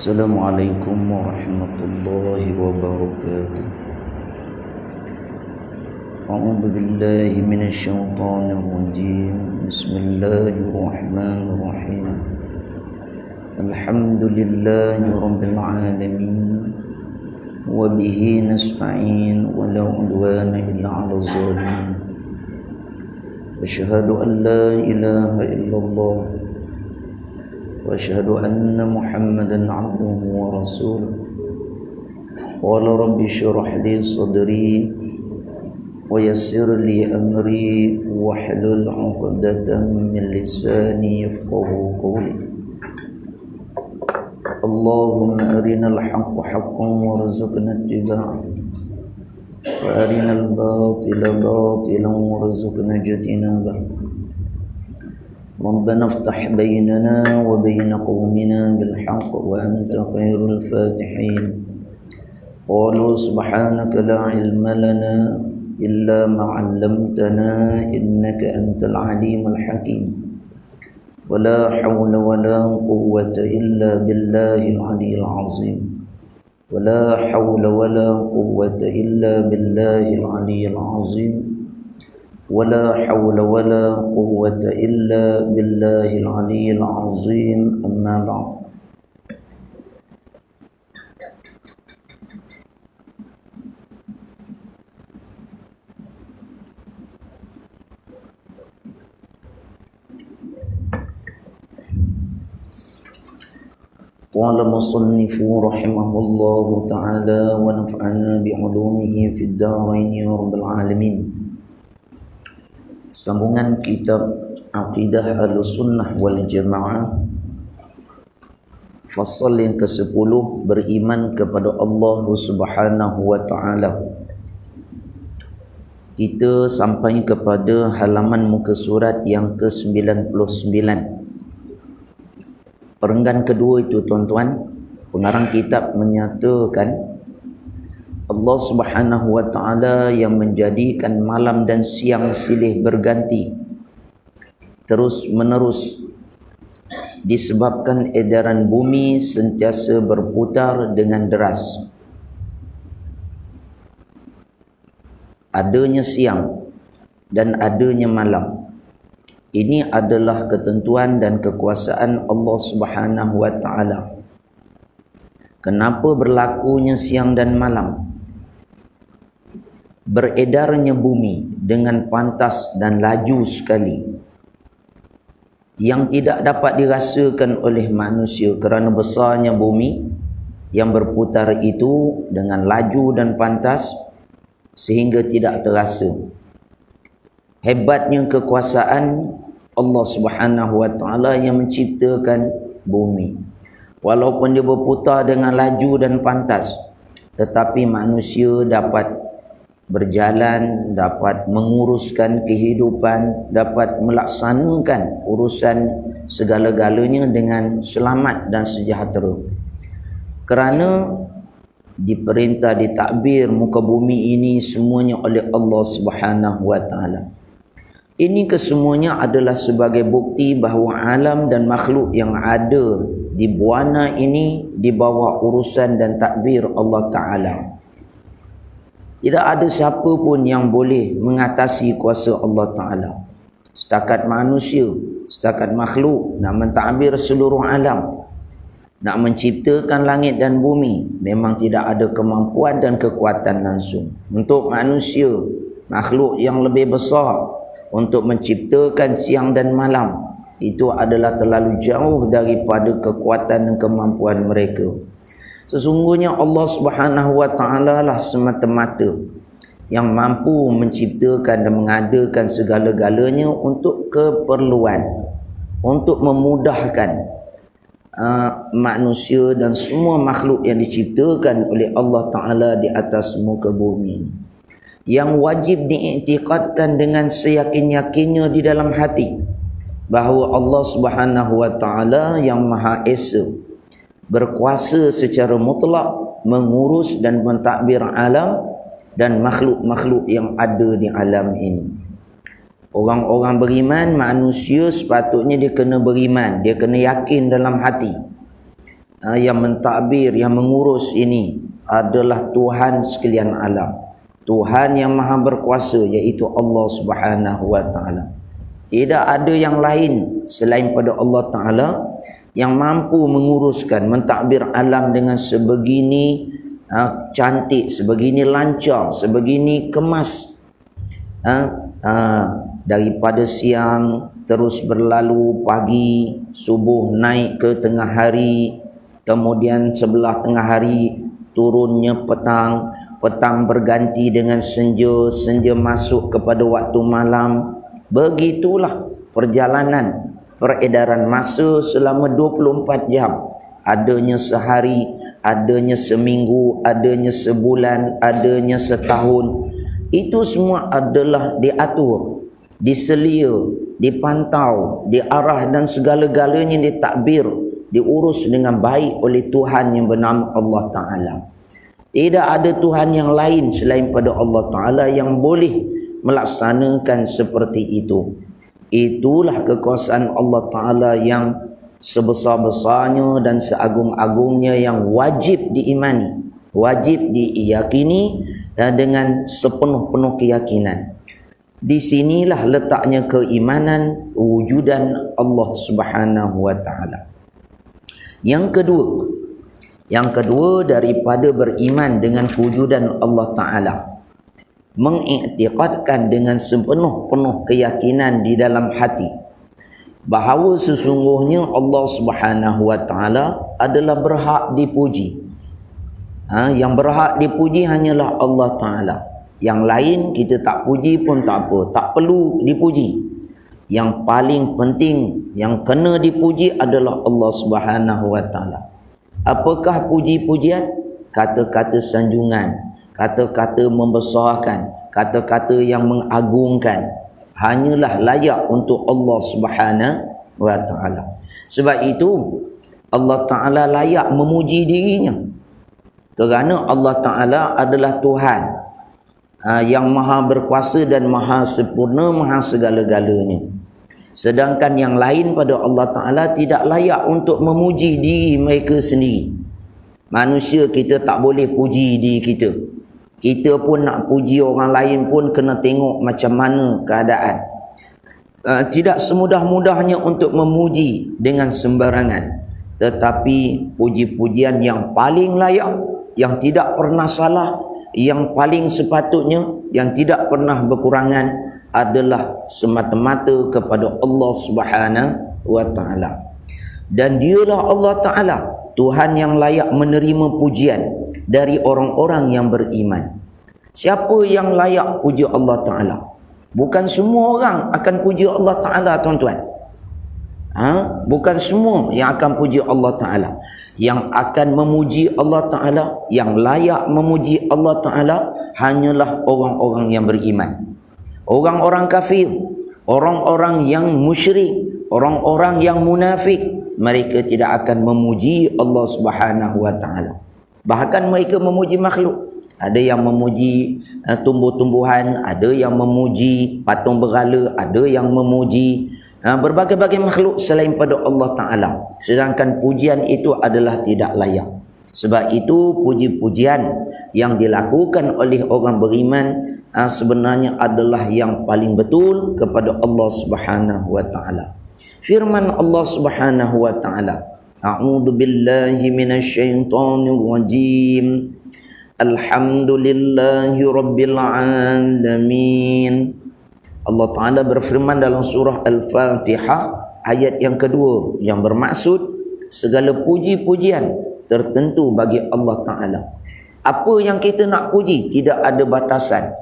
Assalamualaikum warahmatullahi wabarakatuh. A'udzu billahi minasyaitonir rajim. Bismillahirrahmanirrahim. Alhamdulillahi rabbil alamin. Wa bihi nasta'in wa la 'udwana illa 'alal zalimin. Asyhadu an la ilaha illallah وأشهد أن محمدا عبده ورسوله. قال رب اشرح لي صدري ويسر لي أمري واحلل عقدة من لساني يفقهوا قولي. اللهم أرنا الحق حقا وارزقنا اتباعه وأرنا الباطل باطلا وارزقنا اجتنابه. ربنا افتح بيننا وبين قومنا بالحق وأنت خير الفاتحين. قالوا سبحانك لا علم لنا إلا ما علمتنا إنك أنت العليم الحكيم. ولا حول ولا قوة إلا بالله العلي العظيم. ولا حول ولا قوة إلا بالله العلي العظيم. ولا حول ولا قوة إلا بالله العلي العظيم. أما بعد. قال مصنف رحمه الله تعالى ونفعنا بعلومه في الدارين يا رب العالمين. Sambungan kitab Aqidah Ahlussunnah wal Jamaah, fasal yang ke-10, beriman kepada Allah Subhanahu wa taala. Kita sampai kepada halaman muka surat yang ke-99. Perenggan kedua itu, tuan-tuan, pengarang kitab menyatakan Allah Subhanahu wa taala yang menjadikan malam dan siang silih berganti terus menerus disebabkan edaran bumi sentiasa berputar dengan deras. Adanya siang dan adanya malam, ini adalah ketentuan dan kekuasaan Allah Subhanahu wa taala. Kenapa berlakunya siang dan malam? Beredarnya bumi dengan pantas dan laju sekali yang tidak dapat dirasakan oleh manusia kerana besarnya bumi yang berputar itu dengan laju dan pantas sehingga tidak terasa. Hebatnya kekuasaan Allah Subhanahu wa taala yang menciptakan bumi. Walaupun dia berputar dengan laju dan pantas, tetapi manusia dapat berjalan, dapat menguruskan kehidupan, dapat melaksanakan urusan segala-galanya dengan selamat dan sejahtera. Kerana diperintah, ditadbir muka bumi ini semuanya oleh Allah Subhanahu wa taala. Ini kesemuanya adalah sebagai bukti bahawa alam dan makhluk yang ada di buana ini di bawah urusan dan takbir Allah Ta'ala. Tidak ada siapa pun yang boleh mengatasi kuasa Allah Ta'ala. Setakat manusia, setakat makhluk nak mentadbir seluruh alam, nak menciptakan langit dan bumi, memang tidak ada kemampuan dan kekuatan langsung. Untuk manusia, makhluk yang lebih besar, untuk menciptakan siang dan malam, itu adalah terlalu jauh daripada kekuatan dan kemampuan mereka. Sesungguhnya Allah Subhanahu wa taala lah semata-mata yang mampu menciptakan dan mengadakan segala-galanya untuk keperluan, untuk memudahkan manusia dan semua makhluk yang diciptakan oleh Allah Ta'ala di atas muka bumi ini, yang wajib diiktikadkan dengan seyakin-yakinnya di dalam hati bahawa Allah Subhanahu wa Ta'ala yang Maha Esa berkuasa secara mutlak mengurus dan mentadbir alam dan makhluk-makhluk yang ada di alam ini. Orang-orang beriman, manusia sepatutnya dia kena beriman, dia kena yakin dalam hati yang mentadbir, yang mengurus ini adalah Tuhan sekalian alam, Tuhan yang Maha berkuasa, iaitu Allah Subhanahu wa Ta'ala. Tidak ada yang lain selain pada Allah Ta'ala yang mampu menguruskan, mentadbir alam dengan sebegini cantik, sebegini lancar, sebegini kemas. Daripada siang terus berlalu, pagi, subuh naik ke tengah hari, kemudian sebelah tengah hari turunnya petang, petang berganti dengan senja, senja masuk kepada waktu malam. Begitulah perjalanan peredaran masa selama 24 jam. Adanya sehari, adanya seminggu, adanya sebulan, adanya setahun. Itu semua adalah diatur, diselia, dipantau, diarah dan segala-galanya ditakbir, diurus dengan baik oleh Tuhan yang bernama Allah Ta'ala. Tidak ada Tuhan yang lain selain pada Allah Ta'ala yang boleh melaksanakan seperti itu. Itulah kekuasaan Allah Ta'ala yang sebesar-besarnya dan seagung-agungnya, yang wajib diimani, wajib diyakini dengan sepenuh-penuh keyakinan. Di sinilah letaknya keimanan wujudan Allah Subhanahu wa Ta'ala. Yang kedua daripada beriman dengan kewujudan Allah Ta'ala, mengiktikadkan dengan sepenuh-penuh keyakinan di dalam hati bahawa sesungguhnya Allah Subhanahu wa Ta'ala adalah berhak dipuji. Yang berhak dipuji hanyalah Allah Ta'ala. Yang lain kita tak puji pun tak apa, tak perlu dipuji. Yang paling penting, yang kena dipuji adalah Allah Subhanahu wa Ta'ala. Apakah puji-pujian? Kata-kata sanjungan, kata-kata membesarkan, kata-kata yang mengagungkan, hanyalah layak untuk Allah Subhanahu wa Ta'ala. Sebab itu Allah Ta'ala layak memuji dirinya, kerana Allah Ta'ala adalah Tuhan yang maha berkuasa dan maha sempurna, maha segala-galanya. Sedangkan yang lain pada Allah Ta'ala tidak layak untuk memuji diri mereka sendiri. Manusia kita tak boleh puji diri kita. Kita pun nak puji orang lain pun kena tengok macam mana keadaan. Tidak semudah-mudahnya untuk memuji dengan sembarangan. Tetapi puji-pujian yang paling layak, yang tidak pernah salah, yang paling sepatutnya, yang tidak pernah berkurangan adalah semata-mata kepada Allah Subhanahu wa Ta'ala. Dan dialah Allah Ta'ala Tuhan yang layak menerima pujian dari orang-orang yang beriman. Siapa yang layak puji Allah Ta'ala? Bukan semua orang akan puji Allah Ta'ala, tuan-tuan. Bukan semua yang akan puji Allah Ta'ala. Yang akan memuji Allah Ta'ala, yang layak memuji Allah Ta'ala, hanyalah orang-orang yang beriman. Orang-orang kafir, orang-orang yang musyrik, orang-orang yang munafik, mereka tidak akan memuji Allah Subhanahu wa Ta'ala. Bahkan mereka memuji makhluk. Ada yang memuji tumbuh-tumbuhan, ada yang memuji patung berhala, ada yang memuji berbagai-bagai makhluk selain pada Allah Ta'ala. Sedangkan pujian itu adalah tidak layak. Sebab itu puji-pujian yang dilakukan oleh orang beriman sebenarnya adalah yang paling betul kepada Allah Subhanahu wa Ta'ala. Firman Allah Subhanahu wa Ta'ala, A'udzu billahi minasyaitonir rajim. Alhamdulillahi rabbil alamin. Allah Ta'ala berfirman dalam surah Al-Fatihah ayat yang kedua, yang bermaksud segala puji-pujian tertentu bagi Allah Ta'ala. Apa yang kita nak puji tidak ada batasan,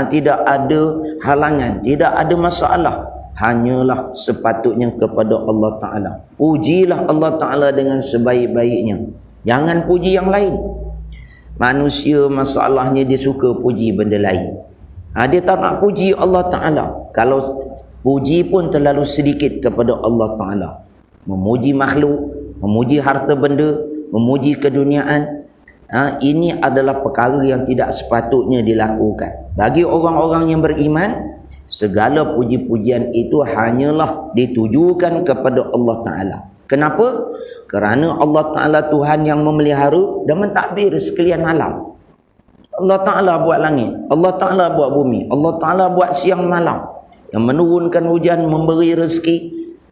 tidak ada halangan, tidak ada masalah. hanyalah sepatutnya kepada Allah Ta'ala. Pujilah Allah Ta'ala dengan sebaik-baiknya. Jangan puji yang lain. Manusia masalahnya dia suka puji benda lain. Dia tak nak puji Allah Ta'ala. Kalau puji pun terlalu sedikit kepada Allah Ta'ala. Memuji makhluk, memuji harta benda, memuji keduniaan, ini adalah perkara yang tidak sepatutnya dilakukan. Bagi orang-orang yang beriman, segala puji-pujian itu hanyalah ditujukan kepada Allah Ta'ala. Kenapa? Kerana Allah Ta'ala Tuhan yang memelihara dan mentadbir sekalian alam. Allah Ta'ala buat langit, Allah Ta'ala buat bumi, Allah Ta'ala buat siang malam, yang menurunkan hujan, memberi rezeki.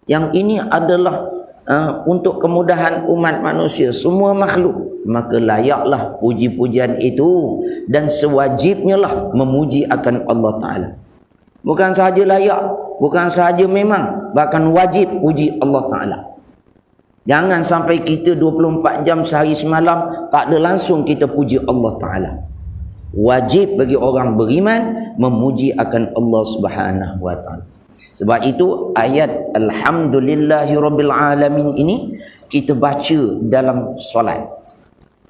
Yang ini adalah untuk kemudahan umat manusia, semua makhluk. Maka layaklah puji-pujian itu dan sewajibnya lah memuji akan Allah Ta'ala. Bukan sahaja layak, bukan sahaja memang, bahkan wajib puji Allah Ta'ala. Jangan sampai kita 24 jam sehari semalam tak ada langsung kita puji Allah Ta'ala. Wajib bagi orang beriman memuji akan Allah Subhanahu wa Ta'ala. Sebab itu ayat Alhamdulillahirabbil alamin ini kita baca dalam solat.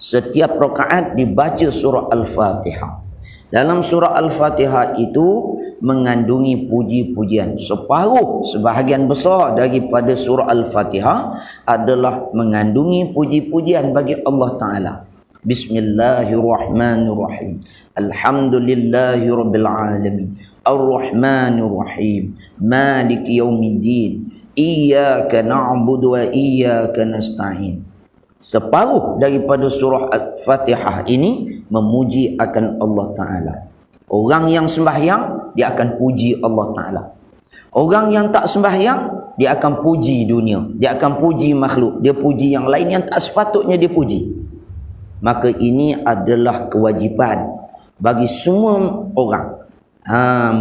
Setiap rakaat dibaca surah Al-Fatihah. Dalam surah Al-Fatihah itu mengandungi puji-pujian. Sebahagian besar daripada surah Al-Fatihah adalah mengandungi puji-pujian bagi Allah Ta'ala. Bismillahirrahmanirrahim. Alhamdulillahirabbil alamin. Ar-Rahmanir-Rahim. Maliki yaumiddin. Iyyaka na'budu wa iyyaka nasta'in. Separuh daripada surah Al-Fatihah ini memuji akan Allah Ta'ala. Orang yang sembahyang, dia akan puji Allah Ta'ala. Orang yang tak sembahyang, dia akan puji dunia, dia akan puji makhluk, dia puji yang lain yang tak sepatutnya dia puji. Maka ini adalah kewajipan bagi semua orang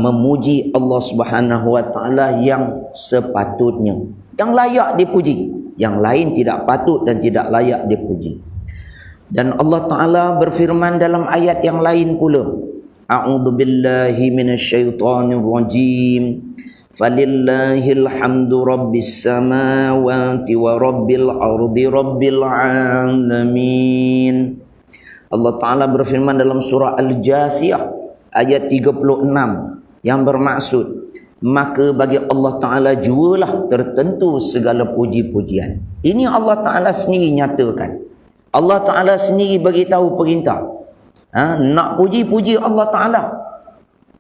memuji Allah Subhanahu wa Ta'ala yang sepatutnya, yang layak dipuji. Yang lain tidak patut dan tidak layak dipuji. Dan Allah Ta'ala berfirman dalam ayat yang lain pula, A'udzu billahi minasyaitonir rajim. Falillahil hamdu rabbis samawati wa rabbil ardi rabbil alamin. Allah Ta'ala berfirman dalam surah Al-Jasiyah ayat 36 yang bermaksud, maka bagi Allah Ta'ala jualah tertentu segala puji-pujian. Ini Allah Ta'ala sendiri nyatakan. Allah Ta'ala sendiri bagi tahu perintah. Nak puji-puji Allah Ta'ala.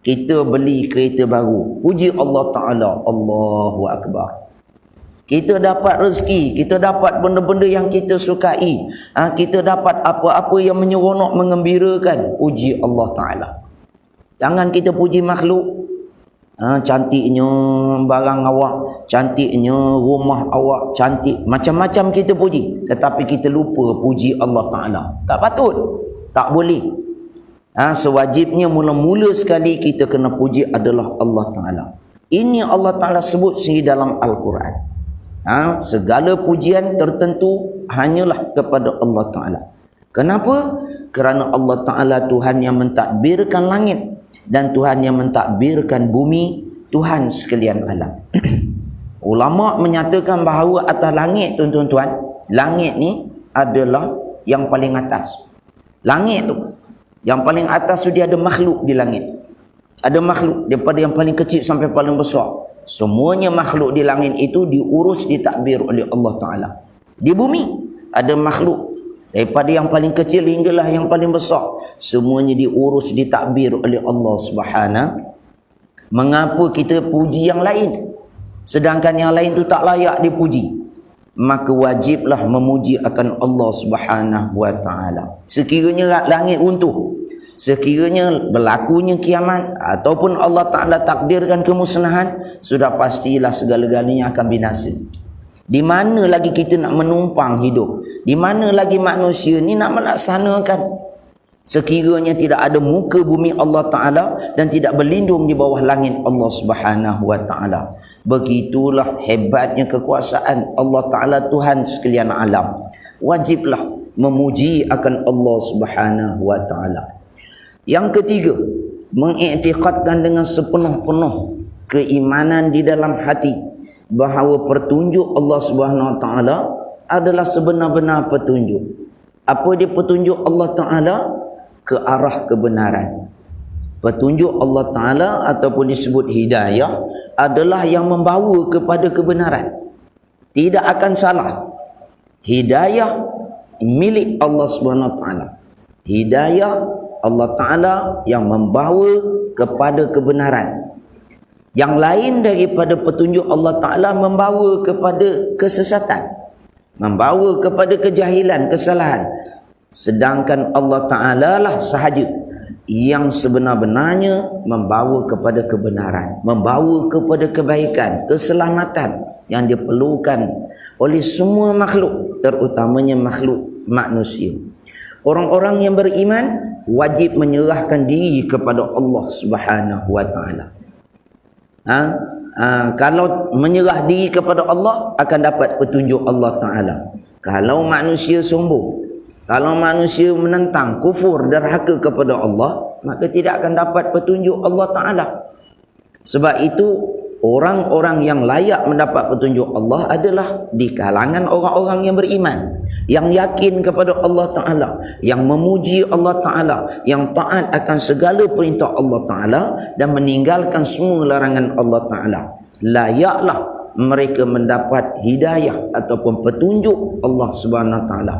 Kita beli kereta baru, puji Allah Ta'ala. Allahu Akbar. Kita dapat rezeki, kita dapat benda-benda yang kita sukai, kita dapat apa-apa yang menyeronok, mengembirakan, puji Allah Ta'ala. Jangan kita puji makhluk. Cantiknya barang awak, cantiknya rumah awak, cantik, macam-macam kita puji, tetapi kita lupa puji Allah Ta'ala. Tak patut, tak boleh. Sewajibnya mula-mula sekali kita kena puji adalah Allah Ta'ala. Ini Allah Ta'ala sebut sendiri dalam Al-Quran. Segala pujian tertentu hanyalah kepada Allah Ta'ala. Kenapa? Kerana Allah Ta'ala Tuhan yang mentadbirkan langit dan Tuhan yang mentadbirkan bumi, Tuhan sekalian alam. Ulama menyatakan bahawa atas langit, tuan-tuan, langit ni adalah yang paling atas. Langit tu, yang paling atas tu dia ada makhluk di langit. Ada makhluk daripada yang paling kecil sampai paling besar. Semuanya makhluk di langit itu diurus, ditadbir oleh Allah Ta'ala. Di bumi ada makhluk daripada yang paling kecil hinggalah yang paling besar, semuanya diurus, ditadbir oleh Allah Subhanahu. Mengapa kita puji yang lain sedangkan yang lain tu tak layak dipuji? Maka wajiblah memuji akan Allah Subhanahu wa Ta'ala. Sekiranya langit runtuh, sekiranya berlakunya kiamat, ataupun Allah Ta'ala takdirkan kemusnahan, sudah pastilah segala-galanya akan binasa. Di mana lagi kita nak menumpang hidup? Di mana lagi manusia ni nak melaksanakan? Sekiranya tidak ada muka bumi Allah Ta'ala dan tidak berlindung di bawah langit Allah Subhanahu wa Ta'ala. Begitulah hebatnya kekuasaan Allah Ta'ala Tuhan sekalian alam. Wajiblah memuji akan Allah Subhanahu wa Ta'ala. Yang ketiga, mengiktikadkan dengan sepenuh-penuh keimanan di dalam hati bahawa petunjuk Allah Subhanahu Wa Taala adalah sebenar-benar petunjuk. Apa dia petunjuk Allah Taala? Ke arah kebenaran. Petunjuk Allah Taala ataupun disebut hidayah adalah yang membawa kepada kebenaran. Tidak akan salah. Hidayah milik Allah Subhanahu Wa Taala. Hidayah Allah Taala yang membawa kepada kebenaran. Yang lain daripada petunjuk Allah Ta'ala membawa kepada kesesatan, membawa kepada kejahilan, kesalahan. Sedangkan Allah Ta'ala lah sahaja yang sebenar-benarnya membawa kepada kebenaran, membawa kepada kebaikan, keselamatan yang diperlukan oleh semua makhluk, terutamanya makhluk manusia. Orang-orang yang beriman wajib menyerahkan diri kepada Allah Subhanahu Wa Ta'ala. Kalau menyerah diri kepada Allah akan dapat petunjuk Allah Ta'ala. Kalau manusia sombong, kalau manusia menentang, kufur, derhaka kepada Allah, maka tidak akan dapat petunjuk Allah Ta'ala. Sebab itu orang-orang yang layak mendapat petunjuk Allah adalah di kalangan orang-orang yang beriman, yang yakin kepada Allah Ta'ala, yang memuji Allah Ta'ala, yang taat akan segala perintah Allah Ta'ala dan meninggalkan semua larangan Allah Ta'ala. Layaklah mereka mendapat hidayah ataupun petunjuk Allah Subhanahu Wa Ta'ala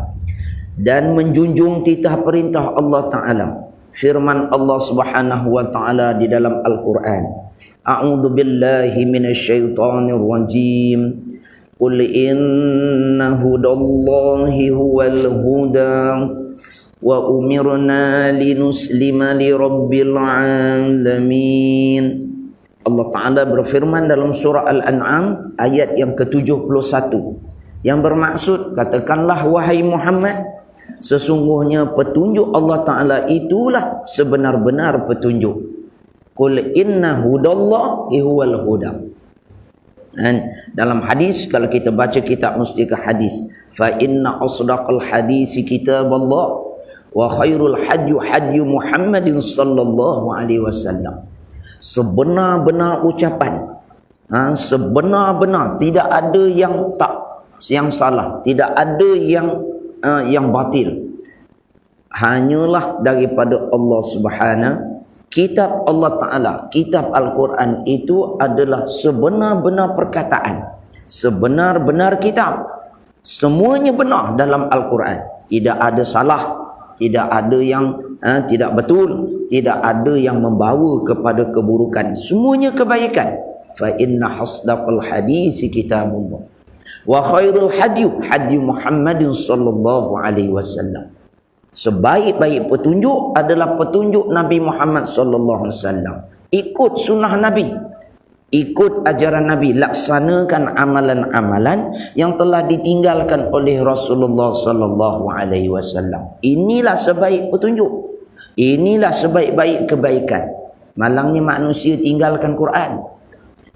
dan menjunjung titah perintah Allah Ta'ala. Firman Allah Subhanahu Wa Ta'ala di dalam Al-Quran, A'udzu billahi minasyaitonir rajim. Qul inna hudallahi huwal huda wa umirna linuslima lirabbil alamin. Allah Ta'ala berfirman dalam surah Al-An'am ayat yang ke-71 yang bermaksud, katakanlah wahai Muhammad, sesungguhnya petunjuk Allah Ta'ala itulah sebenar-benar petunjuk. Qul inna hudallahi huwal huda. Dan dalam hadis, kalau kita baca kitab mustika hadis, fa inna asdaqal hadisi kitaballah wa khairul hadyu Muhammadin sallallahu alaihi wasallam. Sebenar-benar ucapan, sebenar-benar, tidak ada yang salah, tidak ada yang batil, hanyalah daripada Allah Subhanahu. Kitab Allah Ta'ala, kitab Al-Quran itu adalah sebenar-benar perkataan, sebenar-benar kitab. Semuanya benar dalam Al-Quran. Tidak ada salah, tidak ada yang tidak betul, tidak ada yang membawa kepada keburukan. Semuanya kebaikan. Fa inna hasdaqal hadisi kitabullah wa khairul hadyu Muhammadin sallallahu alaihi wasallam. Sebaik-baik petunjuk adalah petunjuk Nabi Muhammad sallallahu alaihi wasallam. Ikut sunnah Nabi, ikut ajaran Nabi, laksanakan amalan-amalan yang telah ditinggalkan oleh Rasulullah sallallahu alaihi wasallam. Inilah sebaik petunjuk. Inilah sebaik-baik kebaikan. Malangnya manusia tinggalkan Quran.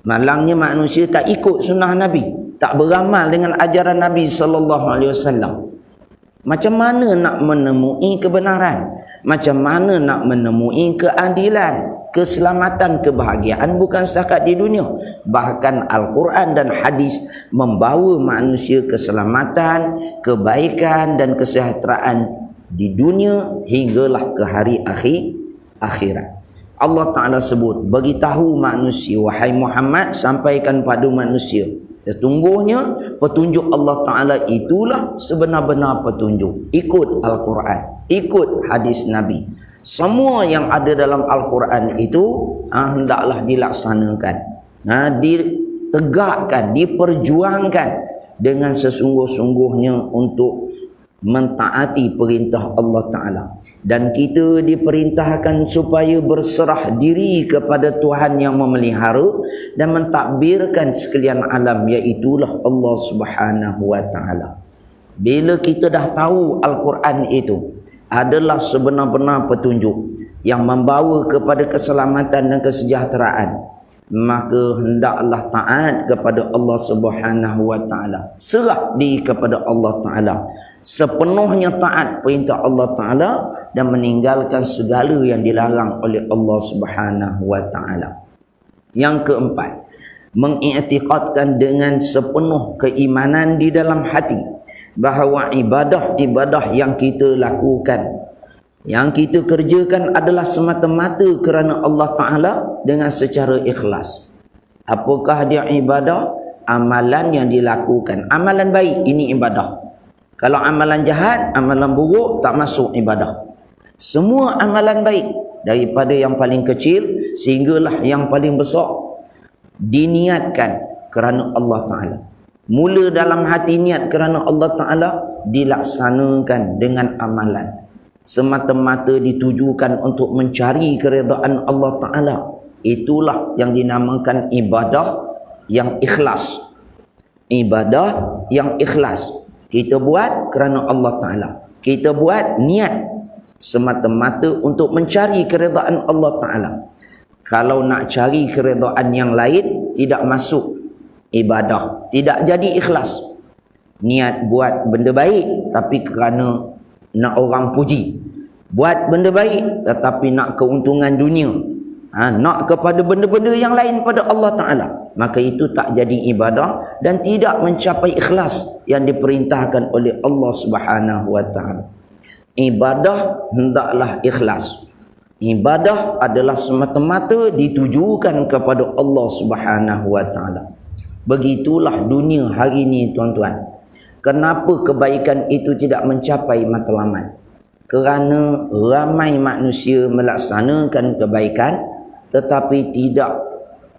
Malangnya manusia tak ikut sunnah Nabi, tak beramal dengan ajaran Nabi sallallahu alaihi wasallam. Macam mana nak menemui kebenaran? Macam mana nak menemui keadilan, keselamatan, kebahagiaan bukan setakat di dunia. Bahkan Al-Quran dan hadis membawa manusia keselamatan, kebaikan dan kesejahteraan di dunia hinggalah ke hari akhirat. Allah Ta'ala sebut, beritahu manusia, wahai Muhammad, sampaikan pada manusia, sesungguhnya petunjuk Allah Ta'ala itulah sebenar-benar petunjuk. Ikut Al-Quran, ikut hadis Nabi. Semua yang ada dalam Al-Quran itu hendaklah dilaksanakan, ditegakkan, diperjuangkan dengan sesungguh-sungguhnya untuk mentaati perintah Allah Ta'ala. Dan kita diperintahkan supaya berserah diri kepada Tuhan yang memelihara dan mentadbirkan sekalian alam, iaitulah Allah Subhanahu Wa Ta'ala. Bila kita dah tahu Al-Quran itu adalah sebenar-benar petunjuk yang membawa kepada keselamatan dan kesejahteraan, maka hendaklah taat kepada Allah Subhanahu Wa Ta'ala. Serah diri kepada Allah Ta'ala, sepenuhnya taat perintah Allah Ta'ala dan meninggalkan segala yang dilarang oleh Allah Subhanahu Wa Ta'ala. Yang keempat, mengiktikadkan dengan sepenuh keimanan di dalam hati bahawa ibadah-ibadah yang kita lakukan, yang kita kerjakan adalah semata-mata kerana Allah Ta'ala dengan secara ikhlas. Apakah dia ibadah? Amalan yang dilakukan. Amalan baik, ini ibadah. Kalau amalan jahat, amalan buruk, tak masuk ibadah. Semua amalan baik, daripada yang paling kecil sehinggalah yang paling besar, diniatkan kerana Allah Ta'ala. Mula dalam hati niat kerana Allah Ta'ala, dilaksanakan dengan amalan. Semata-mata ditujukan untuk mencari keredaan Allah Ta'ala. Itulah yang dinamakan ibadah yang ikhlas. Ibadah yang ikhlas. Kita buat kerana Allah Ta'ala. Kita buat niat semata-mata untuk mencari keredaan Allah Ta'ala. Kalau nak cari keredaan yang lain, tidak masuk ibadah, tidak jadi ikhlas. Niat buat benda baik tapi kerana nak orang puji. Buat benda baik tetapi nak keuntungan dunia, nak kepada benda-benda yang lain pada Allah Ta'ala, maka itu tak jadi ibadah dan tidak mencapai ikhlas yang diperintahkan oleh Allah Subhanahu wa Ta'ala. Ibadah hendaklah ikhlas. Ibadah adalah semata-mata ditujukan kepada Allah Subhanahu wa Ta'ala. Begitulah dunia hari ini, tuan-tuan. Kenapa kebaikan itu tidak mencapai matlamat? Kerana ramai manusia melaksanakan kebaikan tetapi tidak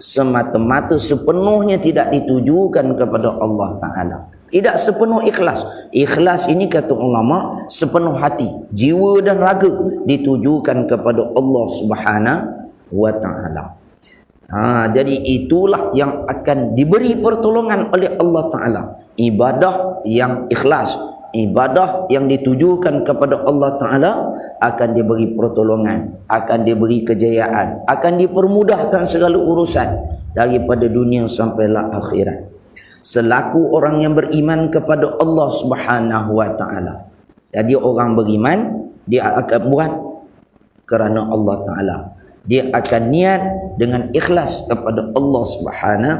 semata-mata sepenuhnya tidak ditujukan kepada Allah Ta'ala. Tidak sepenuh ikhlas. Ikhlas ini kata ulama sepenuh hati, jiwa dan raga ditujukan kepada Allah Subhanahu wa Ta'ala. Jadi itulah yang akan diberi pertolongan oleh Allah Ta'ala. Ibadah yang ikhlas, ibadah yang ditujukan kepada Allah Ta'ala akan diberi pertolongan, akan diberi kejayaan, akan dipermudahkan segala urusan daripada dunia sampailah akhirat. Selaku orang yang beriman kepada Allah Subhanahu wa Ta'ala. Jadi orang beriman, dia akan buat kerana Allah Ta'ala. Dia akan niat dengan ikhlas kepada Allah Subhanahu.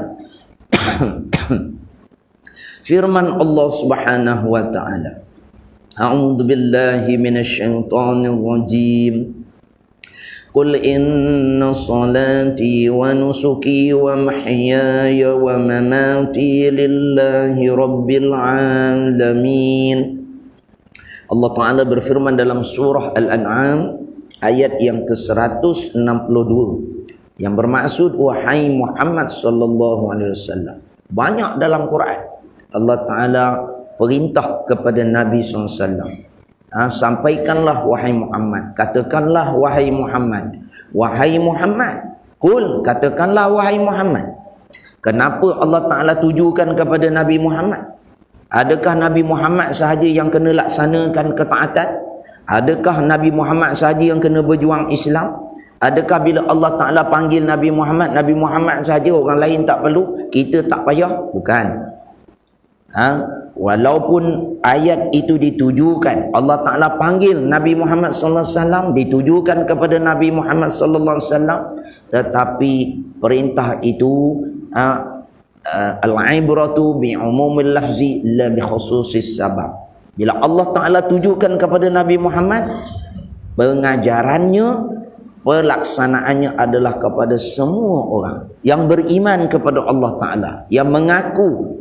Firman Allah Subhanahu wa Ta'ala, A'udzu billahi minasyaitonir rajim. Qul inna salati wa nusuki wa mahyaya wa mamati lillahi rabbil alamin. Allah Ta'ala berfirman dalam surah Al-An'am ayat yang ke-162 yang bermaksud wahai Muhammad sallallahu alaihi wasallam. Banyak dalam Quran Allah Ta'ala perintah kepada Nabi SAW. Sampaikanlah wahai Muhammad. Katakanlah wahai Muhammad. Wahai Muhammad. Qul, katakanlah wahai Muhammad. Kenapa Allah Ta'ala tujukan kepada Nabi Muhammad? Adakah Nabi Muhammad sahaja yang kena laksanakan ketaatan? Adakah Nabi Muhammad sahaja yang kena berjuang Islam? Adakah bila Allah Ta'ala panggil Nabi Muhammad sahaja, orang lain tak perlu, kita tak payah? Bukan. Walaupun ayat itu ditujukan, Allah Ta'ala panggil Nabi Muhammad sallallahu alaihi wasallam, ditujukan kepada Nabi Muhammad sallallahu alaihi wasallam, tetapi perintah itu al-ibratu bi umumil lafzi la bi khususis sabab. Bila Allah Ta'ala tujukan kepada Nabi Muhammad, pengajarannya, pelaksanaannya adalah kepada semua orang yang beriman kepada Allah Ta'ala, yang mengaku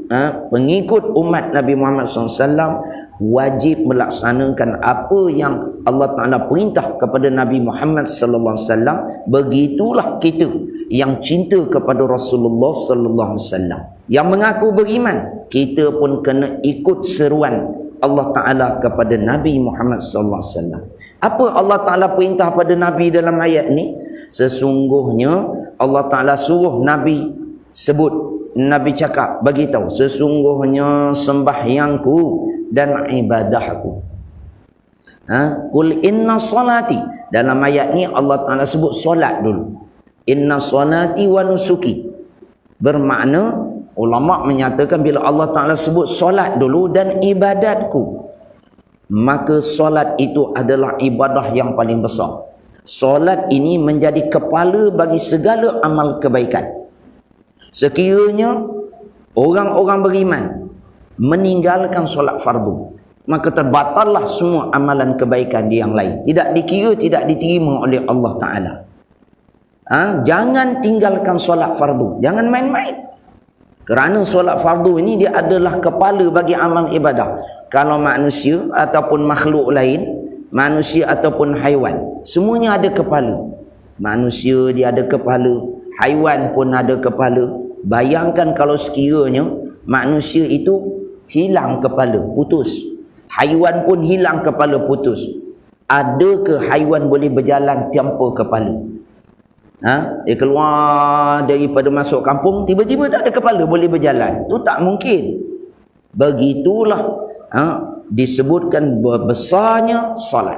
pengikut umat Nabi Muhammad SAW, wajib melaksanakan apa yang Allah Ta'ala perintah kepada Nabi Muhammad SAW. Begitulah kita yang cinta kepada Rasulullah SAW, yang mengaku beriman, kita pun kena ikut seruan Allah Ta'ala kepada Nabi Muhammad SAW. Apa Allah Ta'ala perintah pada Nabi dalam ayat ni? Sesungguhnya Allah Ta'ala suruh Nabi sebut, Nabi cakap, bagi tahu, sesungguhnya sembahyangku dan ibadahku. Qul inna salati. Dalam ayat ni Allah Ta'ala sebut solat dulu. Inna salati wa nusuki. Bermakna, ulama menyatakan bila Allah Ta'ala sebut solat dulu dan ibadatku, maka solat itu adalah ibadah yang paling besar. Solat ini menjadi kepala bagi segala amal kebaikan. Sekiranya orang-orang beriman meninggalkan solat fardu, maka terbatallah semua amalan kebaikan di yang lain. Tidak dikira, tidak diterima oleh Allah Ta'ala. Jangan tinggalkan solat fardu. Jangan main-main. Kerana solat fardu ini dia adalah kepala bagi amal ibadah. Kalau manusia ataupun makhluk lain, manusia ataupun haiwan, semuanya ada kepala. Manusia dia ada kepala, haiwan pun ada kepala. Bayangkan kalau sekiranya manusia itu hilang kepala, putus. Haiwan pun hilang kepala, putus. Adakah haiwan boleh berjalan tanpa kepala? Dia keluar daripada masuk kampung, tiba-tiba tak ada kepala, boleh berjalan. Itu tak mungkin. Begitulah disebutkan besarnya solat.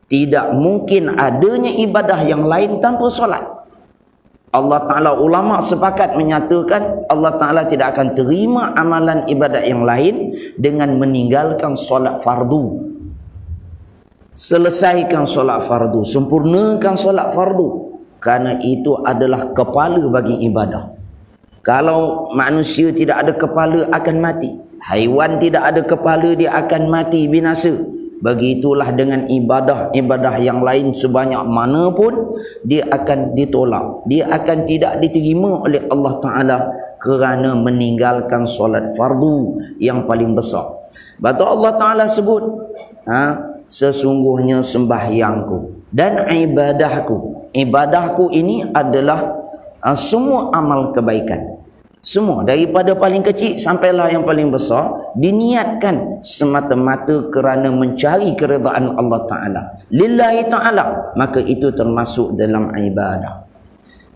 Tidak mungkin adanya ibadah yang lain tanpa solat. Allah Ta'ala, ulama sepakat menyatakan Allah Ta'ala tidak akan terima amalan ibadat yang lain dengan meninggalkan solat fardu. Selesaikan solat fardu, sempurnakan solat fardu, kerana itu adalah kepala bagi ibadah. Kalau manusia tidak ada kepala akan mati, haiwan tidak ada kepala dia akan mati, binasa. Begitulah dengan ibadah yang lain sebanyak mana pun dia akan ditolak, dia akan tidak diterima oleh Allah Ta'ala kerana meninggalkan solat fardu yang paling besar. Betul Allah Ta'ala sebut, sesungguhnya sembahyangku dan ibadahku ini adalah semua amal kebaikan. Semua, daripada paling kecil sampailah yang paling besar, diniatkan semata-mata kerana mencari keredaan Allah Ta'ala, lillahi ta'ala, maka itu termasuk dalam ibadah.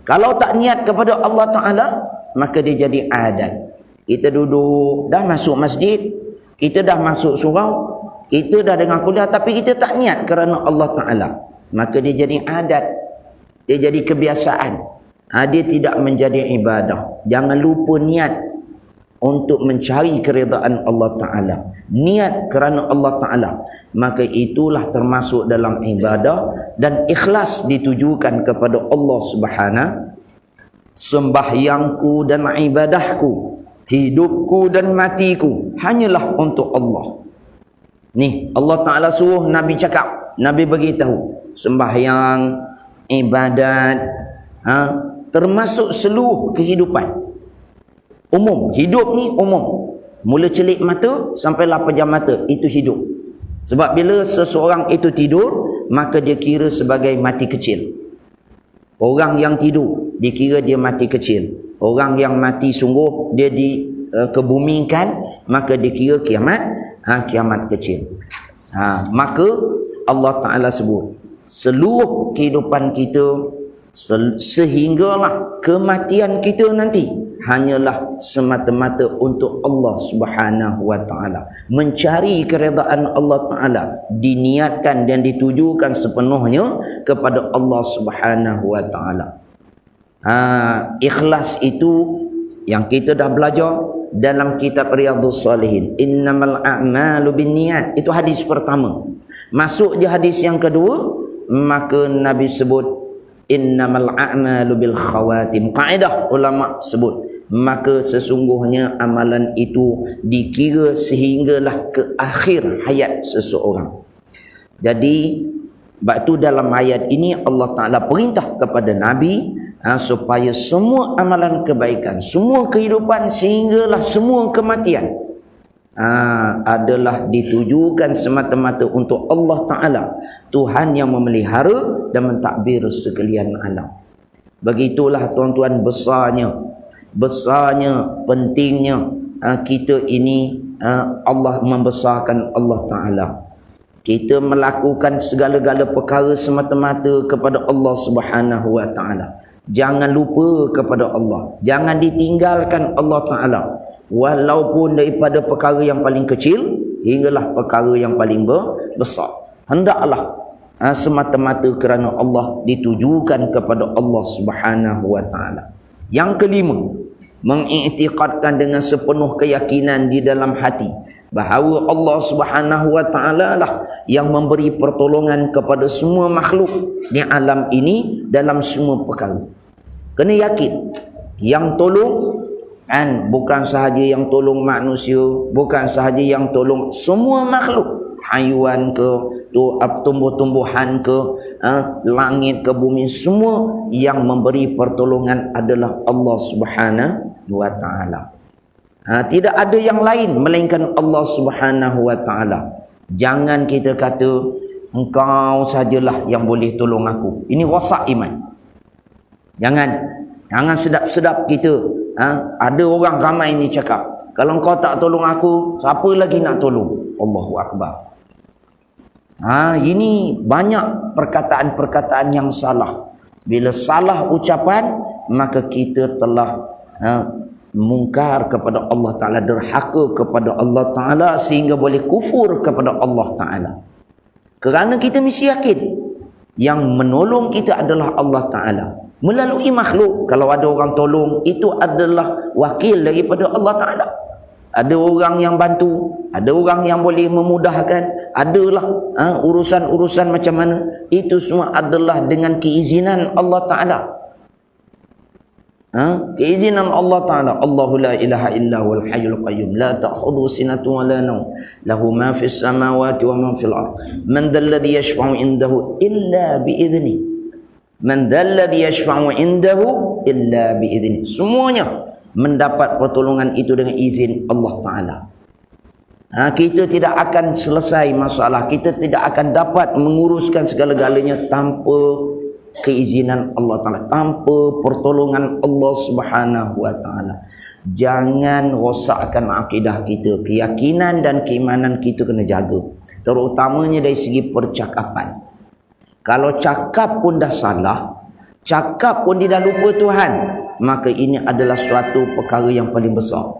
Kalau tak niat kepada Allah Ta'ala, maka dia jadi adat. Kita duduk, dah masuk masjid, kita dah masuk surau, kita dah dengar kuliah, tapi kita tak niat kerana Allah Ta'ala, maka dia jadi adat, dia jadi kebiasaan. Dia tidak menjadi ibadah. Jangan lupa niat untuk mencari keredaan Allah Ta'ala. Niat kerana Allah Ta'ala, maka itulah termasuk dalam ibadah. Dan ikhlas ditujukan kepada Allah Subhanahu. Sembahyangku dan ibadahku, hidupku dan matiku hanyalah untuk Allah. Ni Allah Ta'ala suruh Nabi cakap, Nabi beritahu, sembahyang, ibadat, termasuk seluruh kehidupan umum. Hidup ni umum, mula celik mata sampailah pejam mata, itu hidup. Sebab bila seseorang itu tidur, maka dia kira sebagai mati kecil. Orang yang tidur dikira dia mati kecil. Orang yang mati sungguh, dia dikebumikan, maka dikira kiamat, kiamat kecil. Maka Allah Ta'ala sebut seluruh kehidupan kita sehinggalah kematian kita nanti hanyalah semata-mata untuk Allah Subhanahu wa Ta'ala. Mencari keredaan Allah Ta'ala diniatkan dan ditujukan sepenuhnya kepada Allah Subhanahu wa Ta'ala. Ikhlas itu yang kita dah belajar dalam kitab Riyadhus Salihin, innamal a'malu binniyat. Itu hadis pertama. Masuk je hadis yang kedua, maka Nabi sebut innamal a'malu bil khawatim. Kaedah ulama sebut, maka sesungguhnya amalan itu dikira sehinggalah ke akhir hayat seseorang. Jadi waktu dalam ayat ini Allah Ta'ala perintah kepada Nabi supaya semua amalan kebaikan, semua kehidupan sehinggalah semua kematian adalah ditujukan semata-mata untuk Allah Ta'ala, Tuhan yang memelihara dan mentadbir sekalian alam. Begitulah tuan-tuan besarnya, pentingnya kita ini Allah membesarkan Allah Ta'ala. Kita melakukan segala-gala perkara semata-mata kepada Allah Subhanahu wa Ta'ala. Jangan lupa kepada Allah, jangan ditinggalkan Allah Ta'ala, walaupun daripada perkara yang paling kecil hinggalah perkara yang paling besar. Hendaklah semata-mata kerana Allah ditujukan kepada Allah Subhanahu wa Ta'ala. Yang kelima, mengiktikadkan dengan sepenuh keyakinan di dalam hati bahawa Allah Subhanahu wa Ta'ala lah yang memberi pertolongan kepada semua makhluk di alam ini dalam semua perkara. Kena yakin. Yang tolong kan bukan sahaja yang tolong manusia, bukan sahaja yang tolong semua makhluk, haiwan ke, tumbuh-tumbuhan ke, langit ke bumi, semua yang memberi pertolongan adalah Allah Subhanahu wa taala. Tidak ada yang lain melainkan Allah Subhanahu wa taala. Jangan kita kata engkau sajalah yang boleh tolong aku. Ini rosak iman. Jangan sedap-sedap kita. Ada orang ramai ni cakap, kalau engkau tak tolong aku, siapa lagi nak tolong? Allahu Akbar. Ini banyak perkataan-perkataan yang salah. Bila salah ucapan, maka kita telah mungkar kepada Allah Ta'ala, derhaka kepada Allah Ta'ala, sehingga boleh kufur kepada Allah Ta'ala. Kerana kita mesti yakin yang menolong kita adalah Allah Ta'ala melalui makhluk. Kalau ada orang tolong, itu adalah wakil daripada Allah Ta'ala. Ada orang yang bantu, ada orang yang boleh memudahkan, adalah urusan-urusan macam mana, itu semua adalah dengan keizinan Allah Ta'ala. Keizinan Allah Ta'ala. Allahu la ilaha illa huwal hayyul qayyum la ta'khudhuhu sinatun wa la nawm lahu ma fis samawati wa ma fil ard man dhal ladzi yashfa'u indahu illa bi idzni man dhal ladzi yashfa'u indahu illa bi idzni. Semuanya mendapat pertolongan itu dengan izin Allah Ta'ala. Kita tidak akan selesai masalah, kita tidak akan dapat menguruskan segala-galanya tanpa keizinan Allah Ta'ala, tanpa pertolongan Allah Subhanahu wa Ta'ala. Jangan rosakkan akidah kita, keyakinan dan keimanan kita kena jaga, terutamanya dari segi percakapan. Kalau cakap pun dah salah, cakap pun dia dah lupa Tuhan, maka ini adalah suatu perkara yang paling besar.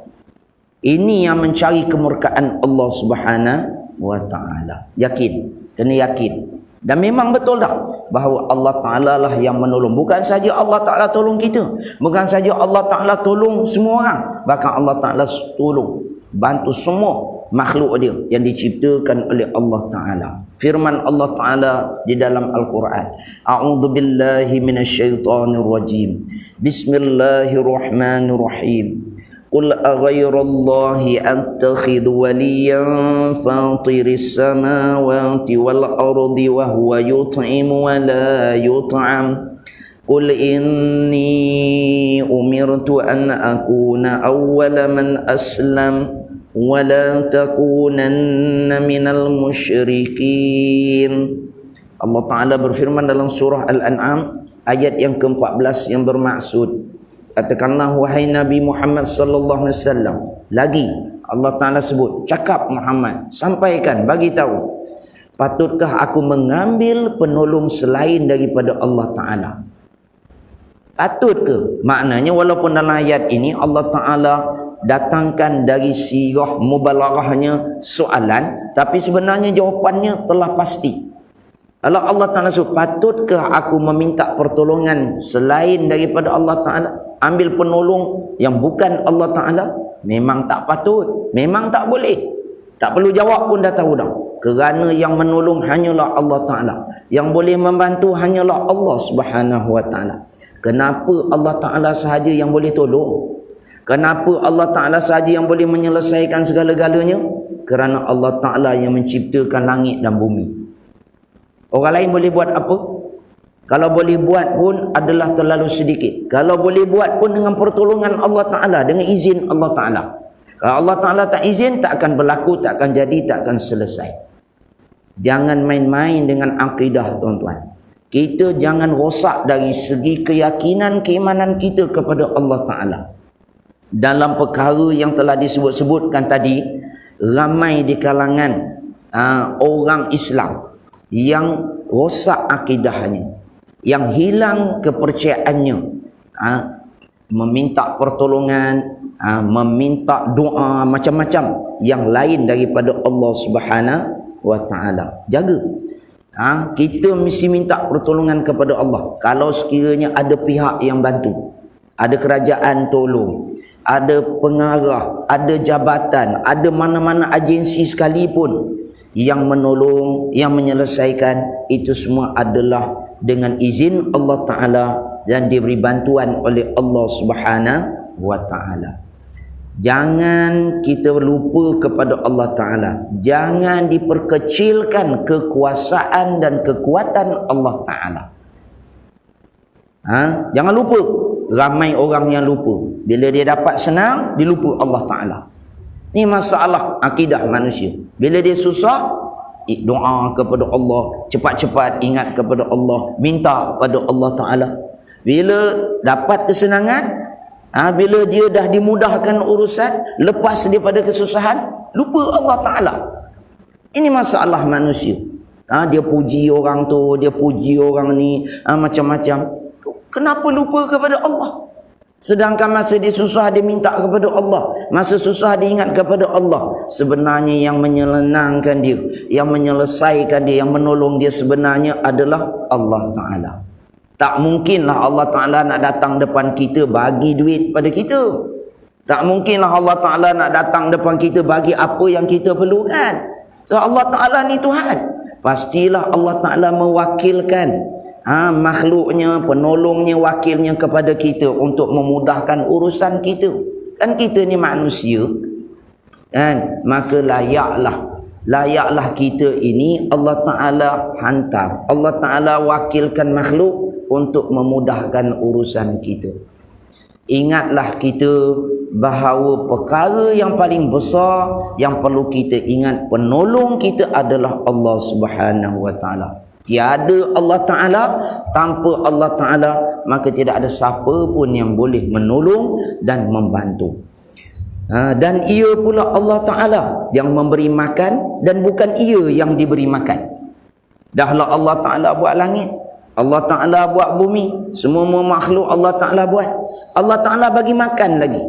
Ini yang mencari kemurkaan Allah Subhanahu wa Ta'ala. Yakin, kena yakin. Dan memang betul tak bahawa Allah Ta'ala lah yang menolong. Bukan saja Allah Ta'ala tolong kita, bukan saja Allah Ta'ala tolong semua orang, bahkan Allah Ta'ala tolong, bantu semua makhluk dia yang diciptakan oleh Allah Ta'ala. Firman Allah Ta'ala di dalam Al-Quran, A'udzu billahi minasyaitonir rajim. Bismillahirrahmanirrahim. Qul aghairallahi attakhidhu waliyan fatiris samawati wal ardi wa huwa yut'imu wa la yut'am. Qul inni umirtu an akuna awwala man aslam wa la takunanna minal musyrikin. Allah Ta'ala berfirman dalam surah Al-An'am ayat yang ke-14 yang bermaksud, katakanlah wahai Nabi Muhammad sallallahu alaihi wasallam. Lagi Allah Ta'ala sebut, cakap Muhammad, sampaikan, bagi tahu, patutkah aku mengambil penolong selain daripada Allah Ta'ala? Patut ke? Maknanya walaupun dalam ayat ini Allah Ta'ala datangkan dari sirah mubalaghahnya soalan, tapi sebenarnya jawapannya telah pasti. Kalau Allah Ta'ala sebut, patutkah aku meminta pertolongan selain daripada Allah Ta'ala, ambil penolong yang bukan Allah Ta'ala? Memang tak patut, memang tak boleh. Tak perlu jawab pun dah tahu dah. Kerana yang menolong hanyalah Allah Ta'ala, yang boleh membantu hanyalah Allah Subhanahu wa Ta'ala. Kenapa Allah Ta'ala sahaja yang boleh tolong? Kenapa Allah Ta'ala sahaja yang boleh menyelesaikan segala-galanya? Kerana Allah Ta'ala yang menciptakan langit dan bumi. Orang lain boleh buat apa? Kalau boleh buat pun adalah terlalu sedikit. Kalau boleh buat pun dengan pertolongan Allah Ta'ala, dengan izin Allah Ta'ala. Kalau Allah Ta'ala tak izin, tak akan berlaku, tak akan jadi, tak akan selesai. Jangan main-main dengan akidah, tuan-tuan. Kita jangan rosak dari segi keyakinan, keimanan kita kepada Allah Ta'ala. Dalam perkara yang telah disebut-sebutkan tadi, ramai di kalangan orang Islam yang rosak akidahnya, yang hilang kepercayaannya, meminta pertolongan, meminta doa macam-macam yang lain daripada Allah Subhanahu wa Ta'ala. Jaga. Kita mesti minta pertolongan kepada Allah. Kalau sekiranya ada pihak yang bantu, ada kerajaan tolong, ada pengarah, ada jabatan, ada mana-mana agensi sekalipun yang menolong, yang menyelesaikan, itu semua adalah dengan izin Allah Ta'ala dan diberi bantuan oleh Allah Subhanahu wa Ta'ala. Jangan kita lupa kepada Allah Ta'ala. Jangan diperkecilkan kekuasaan dan kekuatan Allah Ta'ala. Jangan lupa. Ramai orang yang lupa. Bila dia dapat senang, dia lupa Allah Ta'ala. Ini masalah akidah manusia. Bila dia susah, doa kepada Allah, cepat-cepat ingat kepada Allah, minta kepada Allah Ta'ala. Bila dapat kesenangan, bila dia dah dimudahkan urusan, lepas daripada kesusahan, lupa Allah Ta'ala. Ini masalah manusia. Dia puji orang tu, dia puji orang ni, macam-macam. Kenapa lupa kepada Allah? Sedangkan masa dia susah, dia minta kepada Allah. Masa susah, dia ingat kepada Allah. Sebenarnya yang menyenangkan dia, yang menyelesaikan dia, yang menolong dia sebenarnya adalah Allah Ta'ala. Tak mungkinlah Allah Ta'ala nak datang depan kita bagi duit pada kita. Tak mungkinlah Allah Ta'ala nak datang depan kita bagi apa yang kita perlukan. So Allah Ta'ala ni Tuhan. Pastilah Allah Ta'ala mewakilkan makhluknya, penolongnya, wakilnya kepada kita untuk memudahkan urusan kita. Kan kita ni manusia, kan? Maka layaklah kita ini Allah Ta'ala hantar, Allah Ta'ala wakilkan makhluk untuk memudahkan urusan kita. Ingatlah kita bahawa perkara yang paling besar yang perlu kita ingat, penolong kita adalah Allah Subhanahu wa Ta'ala. Tiada Allah Ta'ala, tanpa Allah Ta'ala maka tidak ada siapa pun yang boleh menolong dan membantu. Dan ia pula Allah Ta'ala yang memberi makan dan bukan ia yang diberi makan. Dahlah Allah Ta'ala buat langit, Allah Ta'ala buat bumi, semua makhluk Allah Ta'ala buat. Allah Ta'ala bagi makan lagi.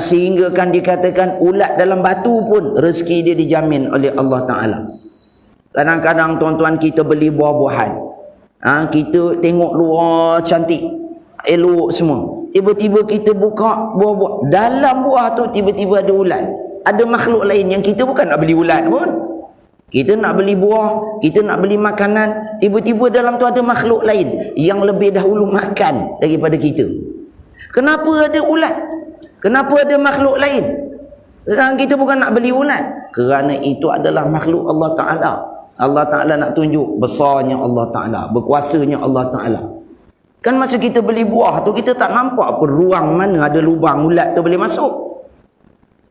Sehingga kan dikatakan ulat dalam batu pun rezeki dia dijamin oleh Allah Ta'ala. Kadang-kadang tuan-tuan kita beli buah-buahan, kita tengok luar cantik, elok semua. Tiba-tiba kita buka buah-buah, dalam buah tu tiba-tiba ada ulat. Ada makhluk lain yang kita bukan nak beli ulat pun. Kita nak beli buah, kita nak beli makanan, tiba-tiba dalam tu ada makhluk lain yang lebih dahulu makan daripada kita. Kenapa ada ulat? Kenapa ada makhluk lain? Sekarang kita bukan nak beli ulat. Kerana itu adalah makhluk Allah Ta'ala. Allah Ta'ala nak tunjuk besarnya Allah Ta'ala, berkuasanya Allah Ta'ala. Kan masa kita beli buah tu, kita tak nampak apa ruang mana ada lubang ulat tu boleh masuk.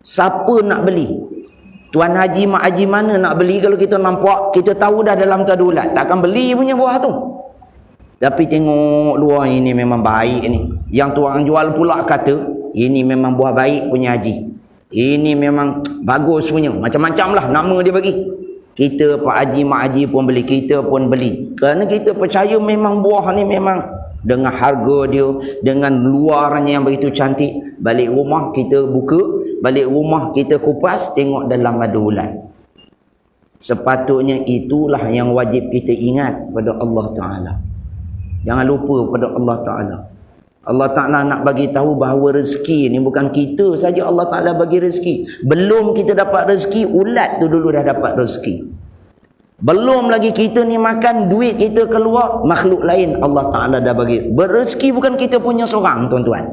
Siapa nak beli? Tuan haji, mak haji mana nak beli kalau kita nampak, kita tahu dah dalam tu ada ulat? Takkan beli punya buah tu. Tapi tengok luar, ini memang baik ni. Yang tuan jual pula kata, ini memang buah baik punya haji. Ini memang bagus punya. Macam-macam lah nama dia bagi. Kita Pak Haji, Mak Haji pun beli, kita pun beli. Kerana kita percaya memang buah ni memang dengan harga dia, dengan luarnya yang begitu cantik. Balik rumah kita buka, balik rumah kita kupas, tengok dalam ada ulat. Sepatutnya itulah yang wajib kita ingat pada Allah Ta'ala. Jangan lupa pada Allah Ta'ala. Allah Ta'ala nak bagi tahu bahawa rezeki ni bukan kita saja Allah Ta'ala bagi rezeki. Belum kita dapat rezeki, ulat tu dulu dah dapat rezeki. Belum lagi kita ni makan, duit kita keluar, makhluk lain Allah Ta'ala dah bagi. Berezeki bukan kita punya seorang, tuan-tuan.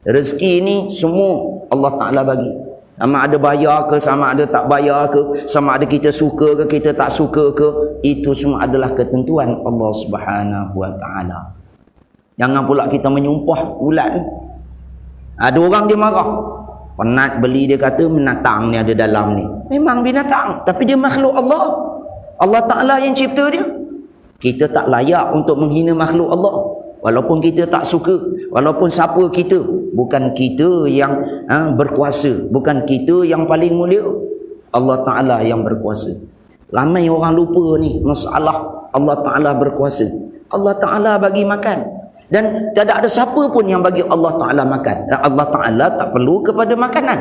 Rezeki ni semua Allah Ta'ala bagi. Sama ada bayar ke, sama ada tak bayar ke, sama ada kita suka ke, kita tak suka ke, itu semua adalah ketentuan Allah Subhanahu wa Ta'ala. Jangan pula kita menyumpah ulat. Ada orang dia marah, penat beli, dia kata binatang ni ada dalam ni. Memang binatang, tapi dia makhluk Allah. Allah Ta'ala yang cipta dia. Kita tak layak untuk menghina makhluk Allah. Walaupun kita tak suka, walaupun siapa kita, bukan kita yang berkuasa, bukan kita yang paling mulia. Allah Ta'ala yang berkuasa. Ramai orang lupa ni masalah Allah Ta'ala berkuasa. Allah Ta'ala bagi makan. Dan tidak ada siapa pun yang bagi Allah Ta'ala makan. Dan Allah Ta'ala tak perlu kepada makanan.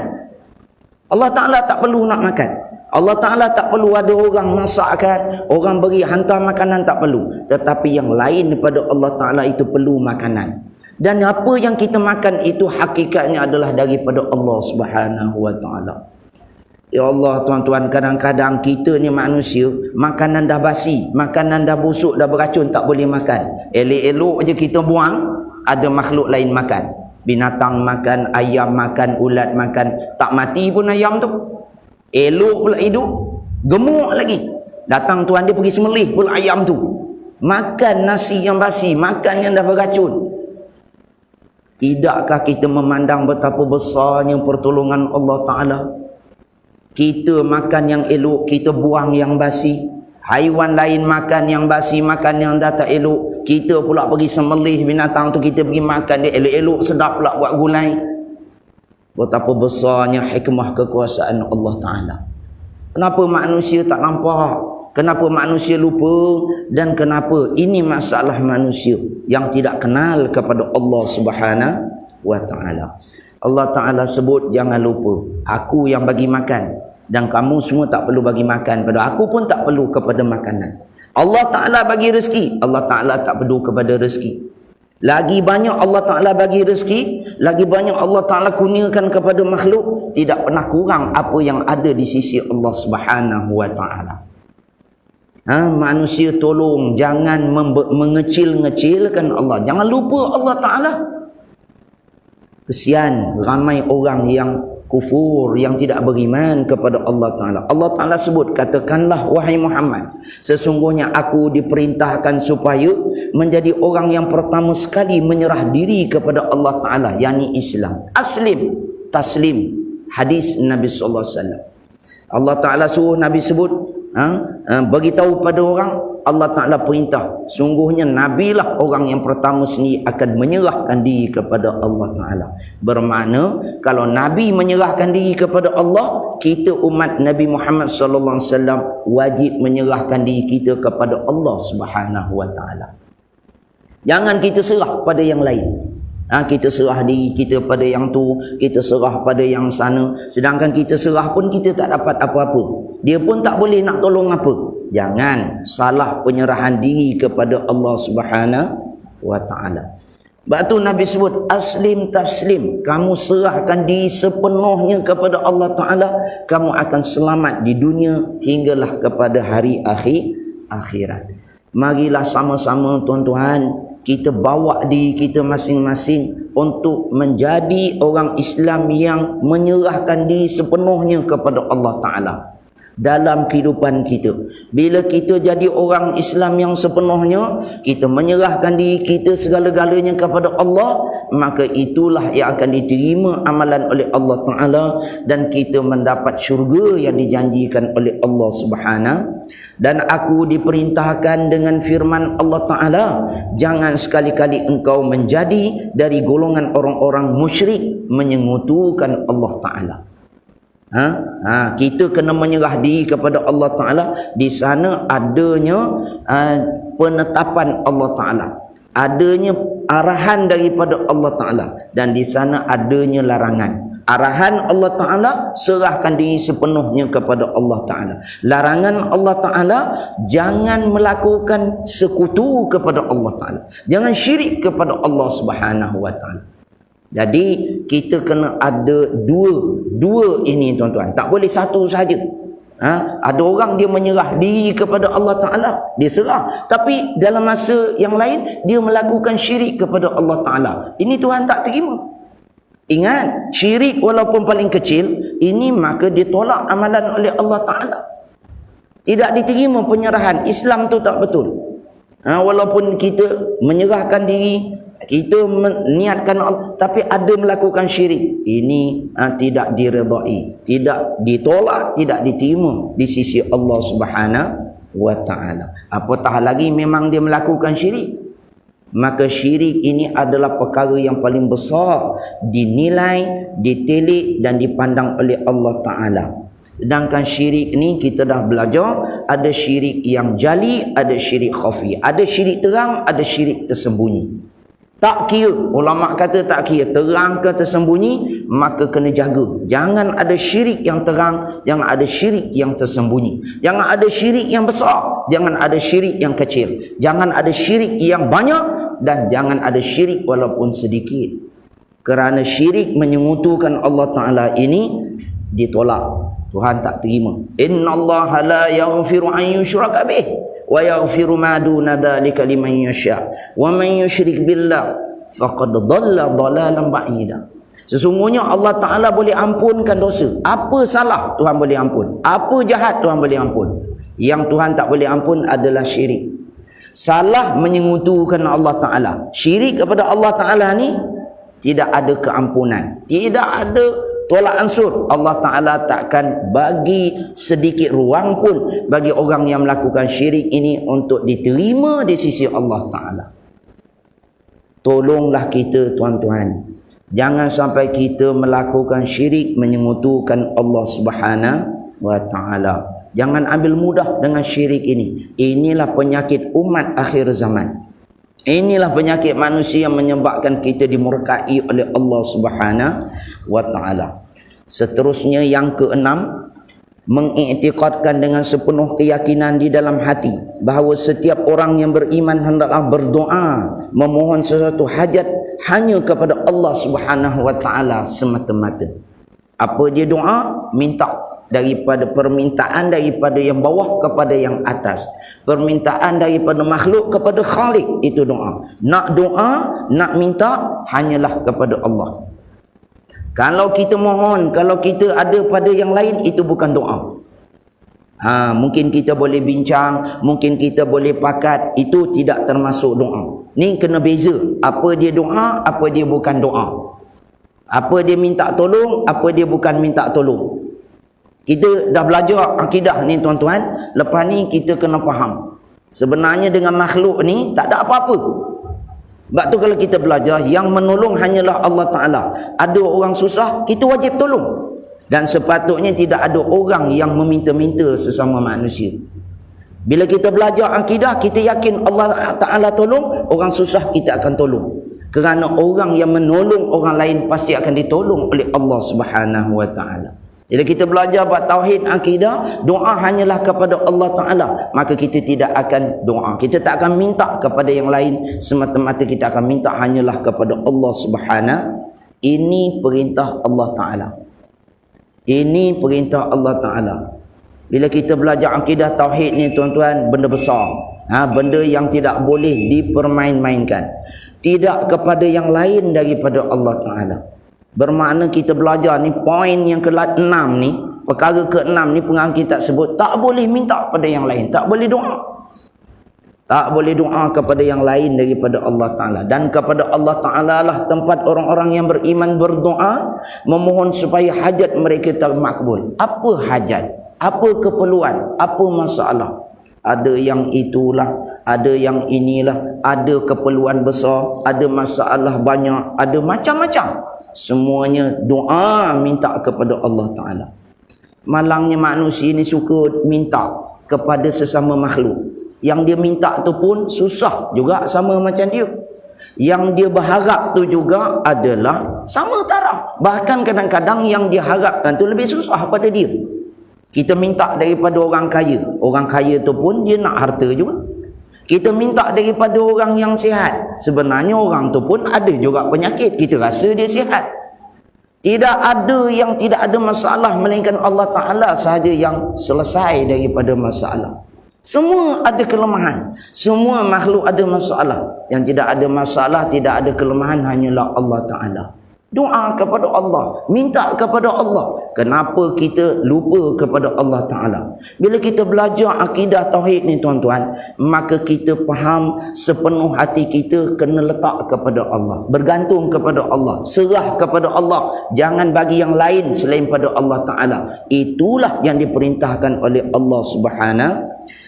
Allah Ta'ala tak perlu nak makan. Allah Ta'ala tak perlu ada orang masakkan, orang beri hantar makanan, tak perlu. Tetapi yang lain daripada Allah Ta'ala itu perlu makanan. Dan apa yang kita makan itu hakikatnya adalah daripada Allah Subhanahu wa Ta'ala. Ya Allah tuan-tuan, kadang-kadang kita ni manusia, makanan dah basi, makanan dah busuk, dah beracun, tak boleh makan. Elok-elok je kita buang, ada makhluk lain makan. Binatang makan, ayam makan, ulat makan. Tak mati pun ayam tu. Elok pula hidup, gemuk lagi. Datang tuan dia pergi sembelih pula ayam tu. Makan nasi yang basi, makan yang dah beracun. Tidakkah kita memandang betapa besarnya pertolongan Allah Ta'ala? Kita makan yang elok, kita buang yang basi. Haiwan lain makan yang basi, makan yang dah tak elok. Kita pula pergi sembelih binatang tu, kita pergi makan dia elok-elok, sedap pula buat gulai. Betapa besarnya hikmah kekuasaan Allah Ta'ala. Kenapa manusia tak nampak? Kenapa manusia lupa? Dan kenapa ini masalah manusia yang tidak kenal kepada Allah Subhanahu wa Ta'ala. Allah Ta'ala sebut, jangan lupa, aku yang bagi makan, dan kamu semua tak perlu bagi makan pada aku, pun tak perlu kepada makanan. Allah Ta'ala bagi rezeki, Allah Ta'ala tak perlu kepada rezeki. Lagi banyak Allah Ta'ala bagi rezeki, lagi banyak Allah Ta'ala kurniakan kepada makhluk, tidak pernah kurang apa yang ada di sisi Allah Subhanahu wa Ta'ala. Manusia tolong jangan mengecil-ngecilkan Allah, jangan lupa Allah Ta'ala. Kesian ramai orang yang kufur, yang tidak beriman kepada Allah Ta'ala. Allah Ta'ala sebut, katakanlah wahai Muhammad, sesungguhnya aku diperintahkan supaya menjadi orang yang pertama sekali menyerah diri kepada Allah Ta'ala, yakni Islam. Aslim, taslim. Hadis Nabi sallallahu alaihi wasallam. Allah Ta'ala suruh Nabi sebut, beritahu pada orang, Allah Ta'ala perintah, sungguhnya Nabi lah orang yang pertama sendiri akan menyerahkan diri kepada Allah Ta'ala. Bermakna kalau Nabi menyerahkan diri kepada Allah, kita umat Nabi Muhammad sallallahu alaihi wasallam wajib menyerahkan diri kita kepada Allah Subhanahu wa Ta'ala. Jangan kita serah pada yang lain. Kita serah diri kita pada yang tu, kita serah pada yang sana, sedangkan kita serah pun kita tak dapat apa-apa. Dia pun tak boleh nak tolong apa. Jangan salah penyerahan diri kepada Allah Subhanahu wa Ta'ala. Sebab tu Nabi sebut aslim taslim, kamu serahkan diri sepenuhnya kepada Allah Ta'ala, kamu akan selamat di dunia hinggalah kepada hari akhirat. Marilah sama-sama tuan-tuan, kita bawa diri kita masing-masing untuk menjadi orang Islam yang menyerahkan diri sepenuhnya kepada Allah Ta'ala dalam kehidupan kita. Bila kita jadi orang Islam yang sepenuhnya, kita menyerahkan diri kita segala-galanya kepada Allah, maka itulah yang akan diterima amalan oleh Allah Ta'ala, dan kita mendapat syurga yang dijanjikan oleh Allah Subhanahu. Dan aku diperintahkan dengan firman Allah Ta'ala, jangan sekali-kali engkau menjadi dari golongan orang-orang musyrik menyengutukan Allah Ta'ala. Kita kena menyerah diri kepada Allah Ta'ala. Di sana adanya penetapan Allah Ta'ala, adanya arahan daripada Allah Ta'ala, dan di sana adanya larangan. Arahan Allah Ta'ala, serahkan diri sepenuhnya kepada Allah Ta'ala. Larangan Allah Ta'ala, jangan melakukan sekutu kepada Allah Ta'ala, jangan syirik kepada Allah Subhanahu wa Ta'ala. Jadi kita kena ada dua ini tuan-tuan, tak boleh satu saja. Ada orang dia menyerah diri kepada Allah Ta'ala, dia serah, tapi dalam masa yang lain dia melakukan syirik kepada Allah Ta'ala. Ini Tuhan tak terima. Ingat, syirik walaupun paling kecil ini, maka ditolak amalan oleh Allah Ta'ala. Tidak diterima penyerahan. Islam tu tak betul. Walaupun kita menyerahkan diri, kita meniatkan Allah, tapi ada melakukan syirik, ini tidak diredai, tidak ditolak, tidak diterima di sisi Allah Subhanahu wa Ta'ala. Apatah lagi memang dia melakukan syirik, maka syirik ini adalah perkara yang paling besar dinilai, ditelik dan dipandang oleh Allah Ta'ala. Sedangkan syirik ni kita dah belajar, ada syirik yang jali, ada syirik khafi, ada syirik terang, ada syirik tersembunyi. Tak kira, ulama kata tak kira terang ke tersembunyi, maka kena jaga. Jangan ada syirik yang terang, jangan ada syirik yang tersembunyi. Jangan ada syirik yang besar, jangan ada syirik yang kecil. Jangan ada syirik yang banyak, dan jangan ada syirik walaupun sedikit. Kerana syirik menyengutukan Allah Ta'ala ini ditolak. Tuhan tak terima. Innallaha la yaghfiru an yushraka bih wa yaghfiru ma duna dzalika liman yasha. Wa man yusyrik billah faqad dhalla dhalalan ba'ida. Sesungguhnya Allah Ta'ala boleh ampunkan dosa. Apa salah Tuhan boleh ampun. Apa jahat Tuhan boleh ampun. Yang Tuhan tak boleh ampun adalah syirik. Salah menyengutukan Allah Ta'ala. Syirik kepada Allah Ta'ala ni tidak ada keampunan. Tidak ada tolak ansur. Allah Ta'ala takkan bagi sedikit ruang pun bagi orang yang melakukan syirik ini untuk diterima di sisi Allah Ta'ala. Tolonglah kita tuan-tuan. Jangan sampai kita melakukan syirik menyengutukan Allah Subhanahu wa Ta'ala. Jangan ambil mudah dengan syirik ini. Inilah penyakit umat akhir zaman. Inilah penyakit manusia yang menyebabkan kita dimurkai oleh Allah Subhanahu wa Ta'ala. Seterusnya yang keenam, mengiktikadkan dengan sepenuh keyakinan di dalam hati bahawa setiap orang yang beriman hendaklah berdoa memohon sesuatu hajat hanya kepada Allah Subhanahu wa Ta'ala semata-mata. Apa dia doa? Minta daripada permintaan daripada yang bawah kepada yang atas. Permintaan daripada makhluk kepada Khalik, itu doa. Nak doa, nak minta hanyalah kepada Allah. Kalau kita mohon, kalau kita ada pada yang lain, itu bukan doa. Mungkin kita boleh bincang, mungkin kita boleh pakat, itu tidak termasuk doa. Ni kena beza. Apa dia doa, apa dia bukan doa. Apa dia minta tolong, apa dia bukan minta tolong. Kita dah belajar akidah ni tuan-tuan. Lepas ni kita kena faham. Sebenarnya dengan makhluk ni tak ada apa-apa. Sebab tu kalau kita belajar, yang menolong hanyalah Allah Ta'ala. Ada orang susah, kita wajib tolong. Dan sepatutnya tidak ada orang yang meminta-minta sesama manusia. Bila kita belajar akidah, kita yakin Allah Ta'ala tolong, orang susah kita akan tolong. Kerana orang yang menolong orang lain pasti akan ditolong oleh Allah Subhanahu wa Ta'ala. Bila kita belajar buat tauhid akidah, doa hanyalah kepada Allah Ta'ala, maka kita tidak akan doa. Kita tak akan minta kepada yang lain, semata-mata kita akan minta hanyalah kepada Allah Subhanahu. Ini perintah Allah Ta'ala. Ini perintah Allah Ta'ala. Bila kita belajar akidah tauhid ni tuan-tuan, benda besar. Benda yang tidak boleh dipermain-mainkan. Tidak kepada yang lain daripada Allah Ta'ala. Bermakna kita belajar ni, poin yang ke-6 ni, perkara ke-6 ni pengarang kitab sebut, tak boleh minta pada yang lain, tak boleh doa. Tak boleh doa kepada yang lain daripada Allah Ta'ala. Dan kepada Allah Ta'ala lah tempat orang-orang yang beriman berdoa, memohon supaya hajat mereka termakbul. Apa hajat? Apa keperluan? Apa masalah? Ada yang itulah, ada yang inilah, ada keperluan besar, ada masalah banyak, ada macam-macam. Semuanya doa minta kepada Allah Ta'ala. Malangnya manusia ni suka minta kepada sesama makhluk. Yang dia minta tu pun susah juga sama macam dia. Yang dia berharap tu juga adalah sama taraf. Bahkan kadang-kadang yang dia harapkan tu lebih susah pada dia. Kita minta daripada orang kaya. Orang kaya tu pun dia nak harta juga. Kita minta daripada orang yang sihat. Sebenarnya orang tu pun ada juga penyakit. Kita rasa dia sihat. Tidak ada yang tidak ada masalah, melainkan Allah Ta'ala sahaja yang selesai daripada masalah. Semua ada kelemahan. Semua makhluk ada masalah. Yang tidak ada masalah, tidak ada kelemahan hanyalah Allah Ta'ala. Doa kepada Allah, minta kepada Allah. Kenapa kita lupa kepada Allah Ta'ala? Bila kita belajar akidah tauhid ni tuan-tuan, maka kita faham sepenuh hati kita kena letak kepada Allah, bergantung kepada Allah, serah kepada Allah. Jangan bagi yang lain selain pada Allah Ta'ala. Itulah yang diperintahkan oleh Allah Subhanahu.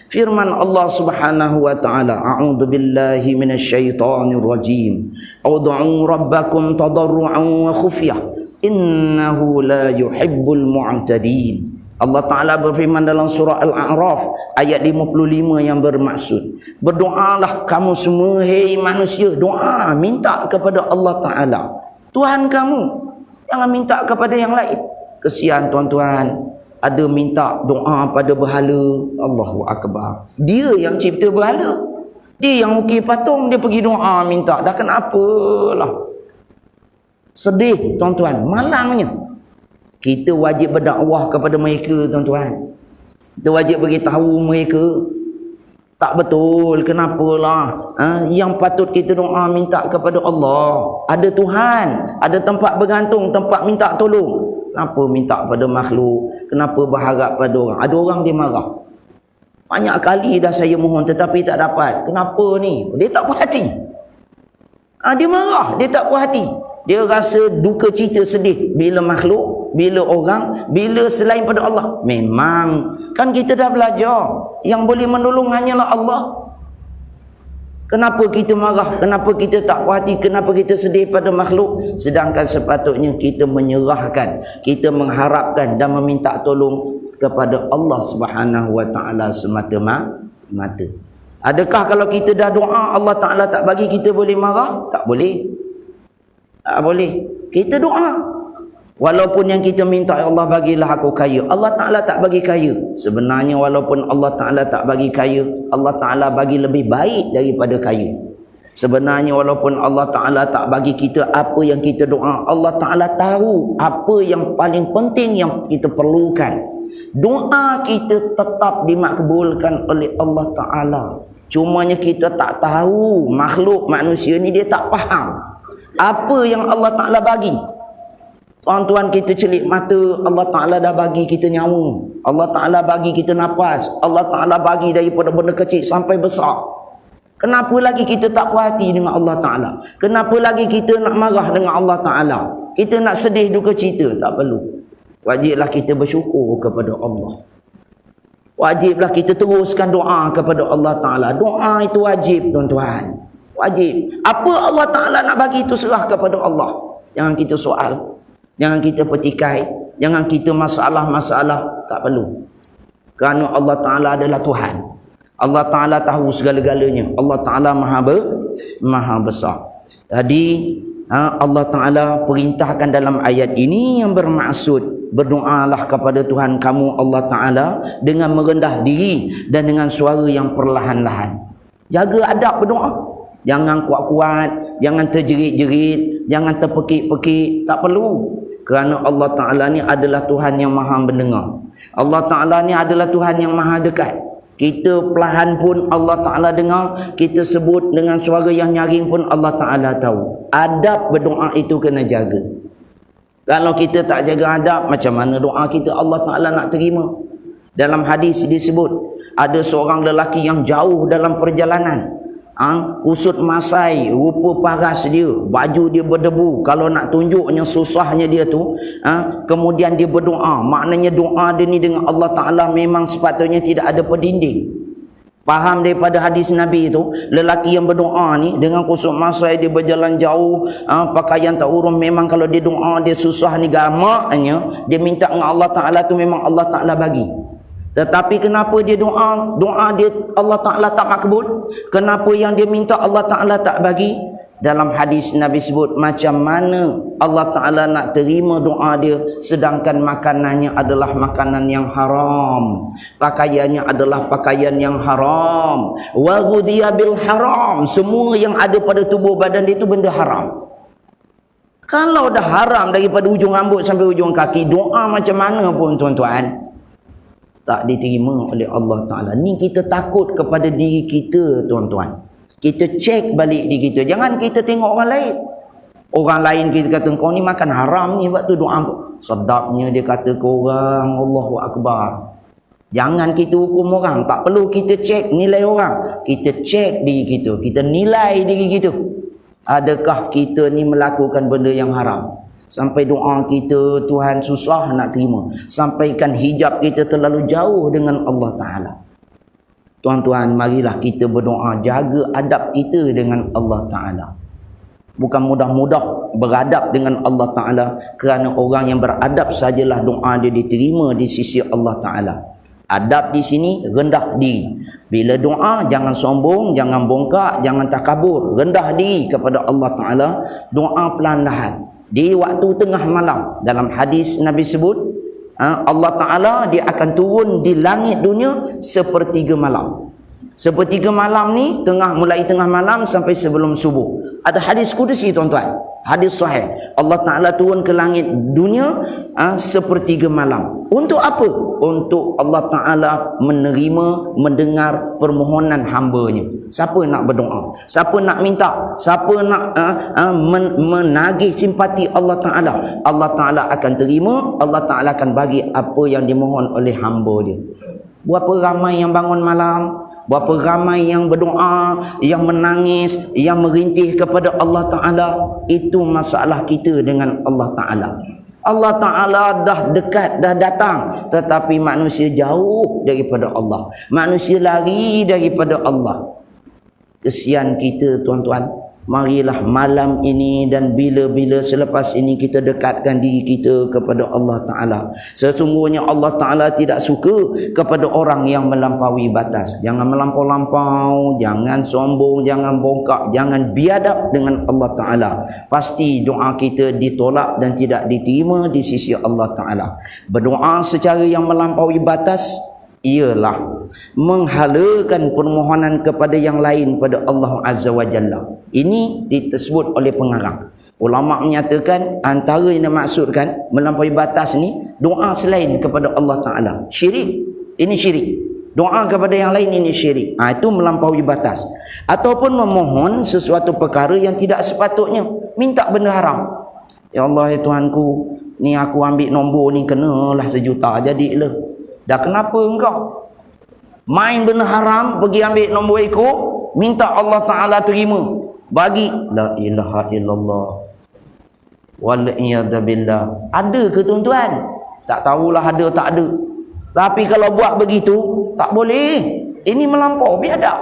Firman Allah Subhanahu wa Ta'ala, a'udzu billahi minasyaitonir rajim. Ud'u rabbakum tadarruan wa khufyah, innahu la yuhibbul mu'tadin. Allah Ta'ala berfirman dalam surah Al-A'raf ayat 55 yang bermaksud, berdoalah kamu semua hei manusia, doa minta kepada Allah Ta'ala, Tuhan kamu. Jangan minta kepada yang lain. Kesian tuan-tuan, ada minta doa pada berhala. Allahu Akbar. Dia yang cipta berhala, dia yang ukir patung, dia pergi doa minta. Dah kenapalah. Sedih tuan-tuan, malangnya. Kita wajib berdakwah kepada mereka, tuan-tuan. Kita wajib beritahu mereka tak betul, kenapalah yang patut kita doa minta kepada Allah. Ada Tuhan, ada tempat bergantung, tempat minta tolong. Kenapa minta pada makhluk? Kenapa berharap pada orang? Ada orang dia marah. Banyak kali dah saya mohon tetapi tak dapat. Kenapa ni? Dia tak puas hati. Dia marah, dia tak puas hati. Dia rasa duka cita sedih bila makhluk, bila orang, bila selain pada Allah. Memang kan kita dah belajar yang boleh menolong hanyalah Allah. Kenapa kita marah? Kenapa kita tak puas hati? Kenapa kita sedih pada makhluk? Sedangkan sepatutnya kita menyerahkan, kita mengharapkan dan meminta tolong kepada Allah Subhanahu wa taala semata-mata. Adakah kalau kita dah doa Allah Taala tak bagi kita boleh marah? Tak boleh. Tak boleh. Kita doa. Walaupun yang kita minta, ya Allah bagilah aku kaya. Allah Ta'ala tak bagi kaya. Sebenarnya walaupun Allah Ta'ala tak bagi kaya, Allah Ta'ala bagi lebih baik daripada kaya. Sebenarnya walaupun Allah Ta'ala tak bagi kita apa yang kita doa, Allah Ta'ala tahu apa yang paling penting yang kita perlukan. Doa kita tetap dimakbulkan oleh Allah Ta'ala. Cumanya kita tak tahu, makhluk manusia ni dia tak faham apa yang Allah Ta'ala bagi. Tuan-tuan, kita celik mata, Allah Ta'ala dah bagi kita nyawa. Allah Ta'ala bagi kita nafas. Allah Ta'ala bagi daripada benda kecil sampai besar. Kenapa lagi kita tak puas hati dengan Allah Ta'ala? Kenapa lagi kita nak marah dengan Allah Ta'ala? Kita nak sedih duka cita? Tak perlu. Wajiblah kita bersyukur kepada Allah. Wajiblah kita teruskan doa kepada Allah Ta'ala. Doa itu wajib, tuan-tuan. Wajib. Apa Allah Ta'ala nak bagi itu serah kepada Allah. Jangan kita soal. Jangan kita petikai. Jangan kita masalah-masalah. Tak perlu. Kerana Allah Ta'ala adalah Tuhan. Allah Ta'ala tahu segala-galanya. Allah Ta'ala maha besar. Jadi Allah Ta'ala perintahkan dalam ayat ini yang bermaksud berdoalah kepada Tuhan kamu Allah Ta'ala dengan merendah diri dan dengan suara yang perlahan-lahan. Jaga adab berdoa. Jangan kuat-kuat, jangan terjerit-jerit, jangan terpekik-pekik. Tak perlu. Kerana Allah Ta'ala ni adalah Tuhan yang maha mendengar. Allah Ta'ala ni adalah Tuhan yang maha dekat. Kita perlahan pun Allah Ta'ala dengar. Kita sebut dengan suara yang nyaring pun Allah Ta'ala tahu. Adab berdoa itu kena jaga. Kalau kita tak jaga adab, macam mana doa kita Allah Ta'ala nak terima? Dalam hadis disebut, ada seorang lelaki yang jauh dalam perjalanan. Kusut masai, rupa paras dia, baju dia berdebu. Kalau nak tunjuknya susahnya dia tu, kemudian dia berdoa. Maknanya doa dia ni dengan Allah Ta'ala memang sepatutnya tidak ada pendinding. Faham daripada hadis Nabi itu, lelaki yang berdoa ni dengan kusut masai, dia berjalan jauh, pakaian tak urun, memang kalau dia doa dia susah ni gamaknya, dia minta dengan Allah Ta'ala tu memang Allah Ta'ala bagi. Tetapi kenapa dia doa dia Allah Ta'ala tak makbul? Kenapa yang dia minta Allah Ta'ala tak bagi? Dalam hadis Nabi sebut macam mana Allah Ta'ala nak terima doa dia sedangkan makanannya adalah makanan yang haram, pakaiannya adalah pakaian yang haram, wa ghudhiya bil haram, semua yang ada pada tubuh badan dia itu benda haram. Kalau dah haram daripada ujung rambut sampai ujung kaki, doa macam mana pun tuan-tuan tak diterima oleh Allah Ta'ala. Ni kita takut kepada diri kita, tuan-tuan. Kita cek balik diri kita. Jangan kita tengok orang lain. Orang lain kita kata, kau ni makan haram ni, sebab tu doa. Sedapnya dia kata ke orang, Allahu Akbar. Jangan kita hukum orang. Tak perlu kita cek nilai orang. Kita cek diri kita. Kita nilai diri kita. Adakah kita ni melakukan benda yang haram? Sampai doa kita Tuhan susah nak terima. Sampaikan hijab kita terlalu jauh dengan Allah Ta'ala. Tuan-tuan, marilah kita berdoa. Jaga adab kita dengan Allah Ta'ala. Bukan mudah-mudah beradab dengan Allah Ta'ala. Kerana orang yang beradab sajalah doa dia diterima di sisi Allah Ta'ala. Adab di sini rendah diri. Bila doa jangan sombong, jangan bongkak, jangan takabur. Rendah diri kepada Allah Ta'ala. Doa perlahan-lahan. Di waktu tengah malam, dalam hadis Nabi sebut, Allah Ta'ala dia akan turun di langit dunia sepertiga malam. Sepertiga malam ni mulai tengah malam sampai sebelum subuh. Ada hadis kudusi, tuan-tuan. Hadis sahih. Allah Ta'ala turun ke langit dunia sepertiga malam. Untuk apa? Untuk Allah Ta'ala menerima, mendengar permohonan hamba-Nya. Siapa nak berdoa? Siapa nak minta? Siapa nak menagih simpati Allah Ta'ala? Allah Ta'ala akan terima. Allah Ta'ala akan bagi apa yang dimohon oleh hamba Dia. Berapa ramai yang bangun malam? Berapa ramai yang berdoa, yang menangis, yang merintih kepada Allah Ta'ala. Itu masalah kita dengan Allah Ta'ala. Allah Ta'ala dah dekat, dah datang. Tetapi manusia jauh daripada Allah. Manusia lari daripada Allah. Kesian kita tuan-tuan. Marilah malam ini dan bila-bila selepas ini kita dekatkan diri kita kepada Allah Ta'ala. Sesungguhnya Allah Ta'ala tidak suka kepada orang yang melampaui batas. Jangan melampau-lampau, jangan sombong, jangan bongkak, jangan biadab dengan Allah Ta'ala. Pasti doa kita ditolak dan tidak diterima di sisi Allah Ta'ala. Berdoa secara yang melampaui batas ialah menghalakan permohonan kepada yang lain pada Allah Azza wa Jalla. Ini disebut oleh pengarang. Ulama menyatakan antara yang dimaksudkan melampaui batas ni doa selain kepada Allah Ta'ala. Syirik. Ini syirik. Doa kepada yang lain ini syirik. Itu melampaui batas. Ataupun memohon sesuatu perkara yang tidak sepatutnya. Minta benda haram. Ya Allah, ya Tuhanku, ni aku ambil nombor ni kenalah 1 juta jadilah. Dah kenapa engkau main benda haram, pergi ambil nombor ekor, minta Allah Ta'ala terima, bagi. La ilaha illallah wal'iyadzabillah. Ada ke tuan-tuan? Tak tahulah ada tak ada. Tapi kalau buat begitu tak boleh. Ini melampau biadab.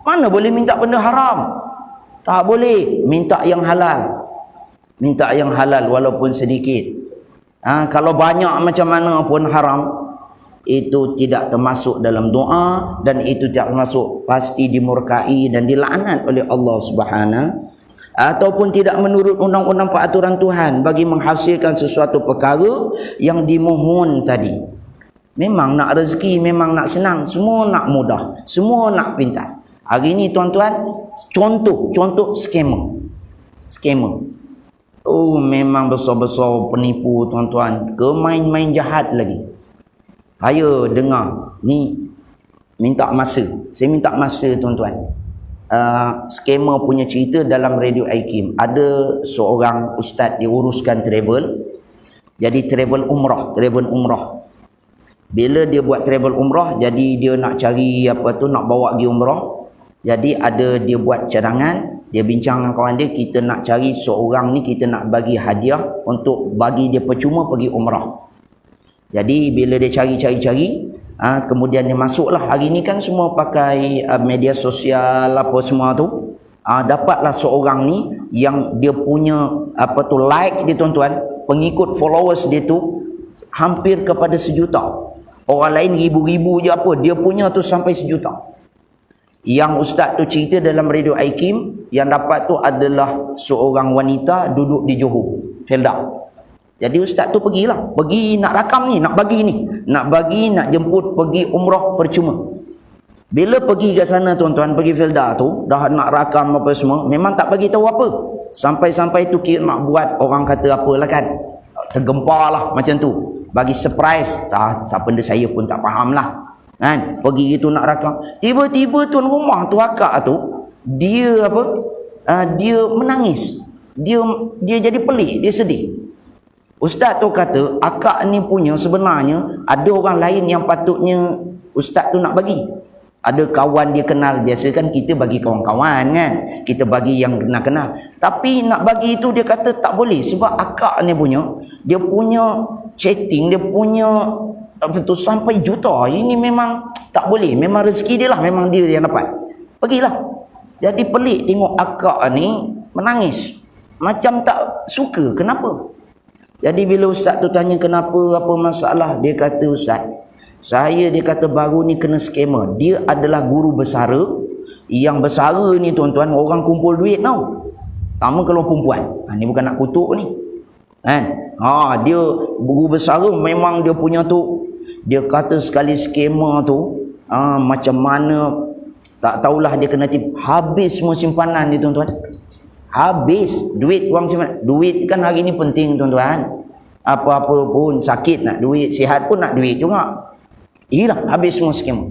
Mana boleh minta benda haram? Tak boleh. Minta yang halal. Minta yang halal walaupun sedikit. Kalau banyak macam mana pun haram, itu tidak termasuk dalam doa dan itu tidak termasuk, pasti dimurkai dan dilaknat oleh Allah Subhanahu. Ataupun tidak menurut undang-undang peraturan Tuhan bagi menghasilkan sesuatu perkara yang dimohon tadi. Memang nak rezeki, memang nak senang, semua nak mudah, semua nak pintar. Hari ini tuan-tuan, contoh scammer. Oh, memang besar-besar penipu tuan-tuan, ke main-main jahat lagi. Saya dengar ni minta masa. Saya minta masa tuan-tuan. Scammer punya cerita dalam Radio IKIM. Ada seorang ustaz dia uruskan travel. Jadi travel umrah. Bila dia buat travel umrah, jadi dia nak cari nak bawa pergi umrah. Jadi ada dia buat cadangan, dia bincang dengan kawan dia, kita nak cari seorang ni, kita nak bagi hadiah untuk bagi dia percuma pergi umrah. Jadi bila dia cari, kemudian dia masuklah. Hari ni kan semua pakai media sosial apa semua tu. Dapatlah seorang ni yang dia punya like dia tuan-tuan, pengikut followers dia tu hampir kepada 1 juta. Orang lain ribu-ribu je apa, dia punya tu sampai 1 juta. Yang ustaz tu cerita dalam Radio IKIM, yang dapat tu adalah seorang wanita duduk di Johor, Felda. Jadi ustaz tu pergilah, pergi nak rakam ni, nak bagi ni, nak jemput pergi umrah percuma. Bila pergi ke sana tuan-tuan, pergi Felda tu, dah nak rakam apa semua, memang tak bagi tahu apa. Sampai-sampai tu kira nak buat orang kata apalah kan, tergempar lah macam tu. Bagi surprise, siapa benda saya pun tak faham lah. Kan? Pergi gitu nak rakam. Tiba-tiba tuan rumah tu, akak tu, dia dia menangis. Dia jadi pelik, dia sedih. Ustaz tu kata, akak ni punya sebenarnya ada orang lain yang patutnya ustaz tu nak bagi. Ada kawan dia kenal, biasa kan kita bagi kawan-kawan kan, kita bagi yang kenal. Tapi nak bagi itu dia kata tak boleh, sebab akak ni punya, dia punya chatting, dia punya sampai juta. Ini memang tak boleh, memang rezeki dia lah, memang dia yang dapat. Pergilah. Jadi pelik tengok akak ni menangis, macam tak suka. Kenapa? Jadi bila ustaz tu tanya kenapa, apa masalah, dia kata, ustaz, dia kata baru ni kena scammer. Dia adalah guru bersara. Yang bersara ni tuan-tuan, orang kumpul duit tau. Pertama kalau perempuan, ni bukan nak kutuk ni kan. Dia guru bersara, memang dia punya tu, dia kata sekali scammer tu macam mana tak tahulah, dia kena tipu habis semua simpanan dia tuan-tuan. Habis duit wang simpan. Duit kan hari ni penting tuan-tuan. Apa-apa pun sakit nak duit, sihat pun nak duit juga. Hilang, habis semua skema.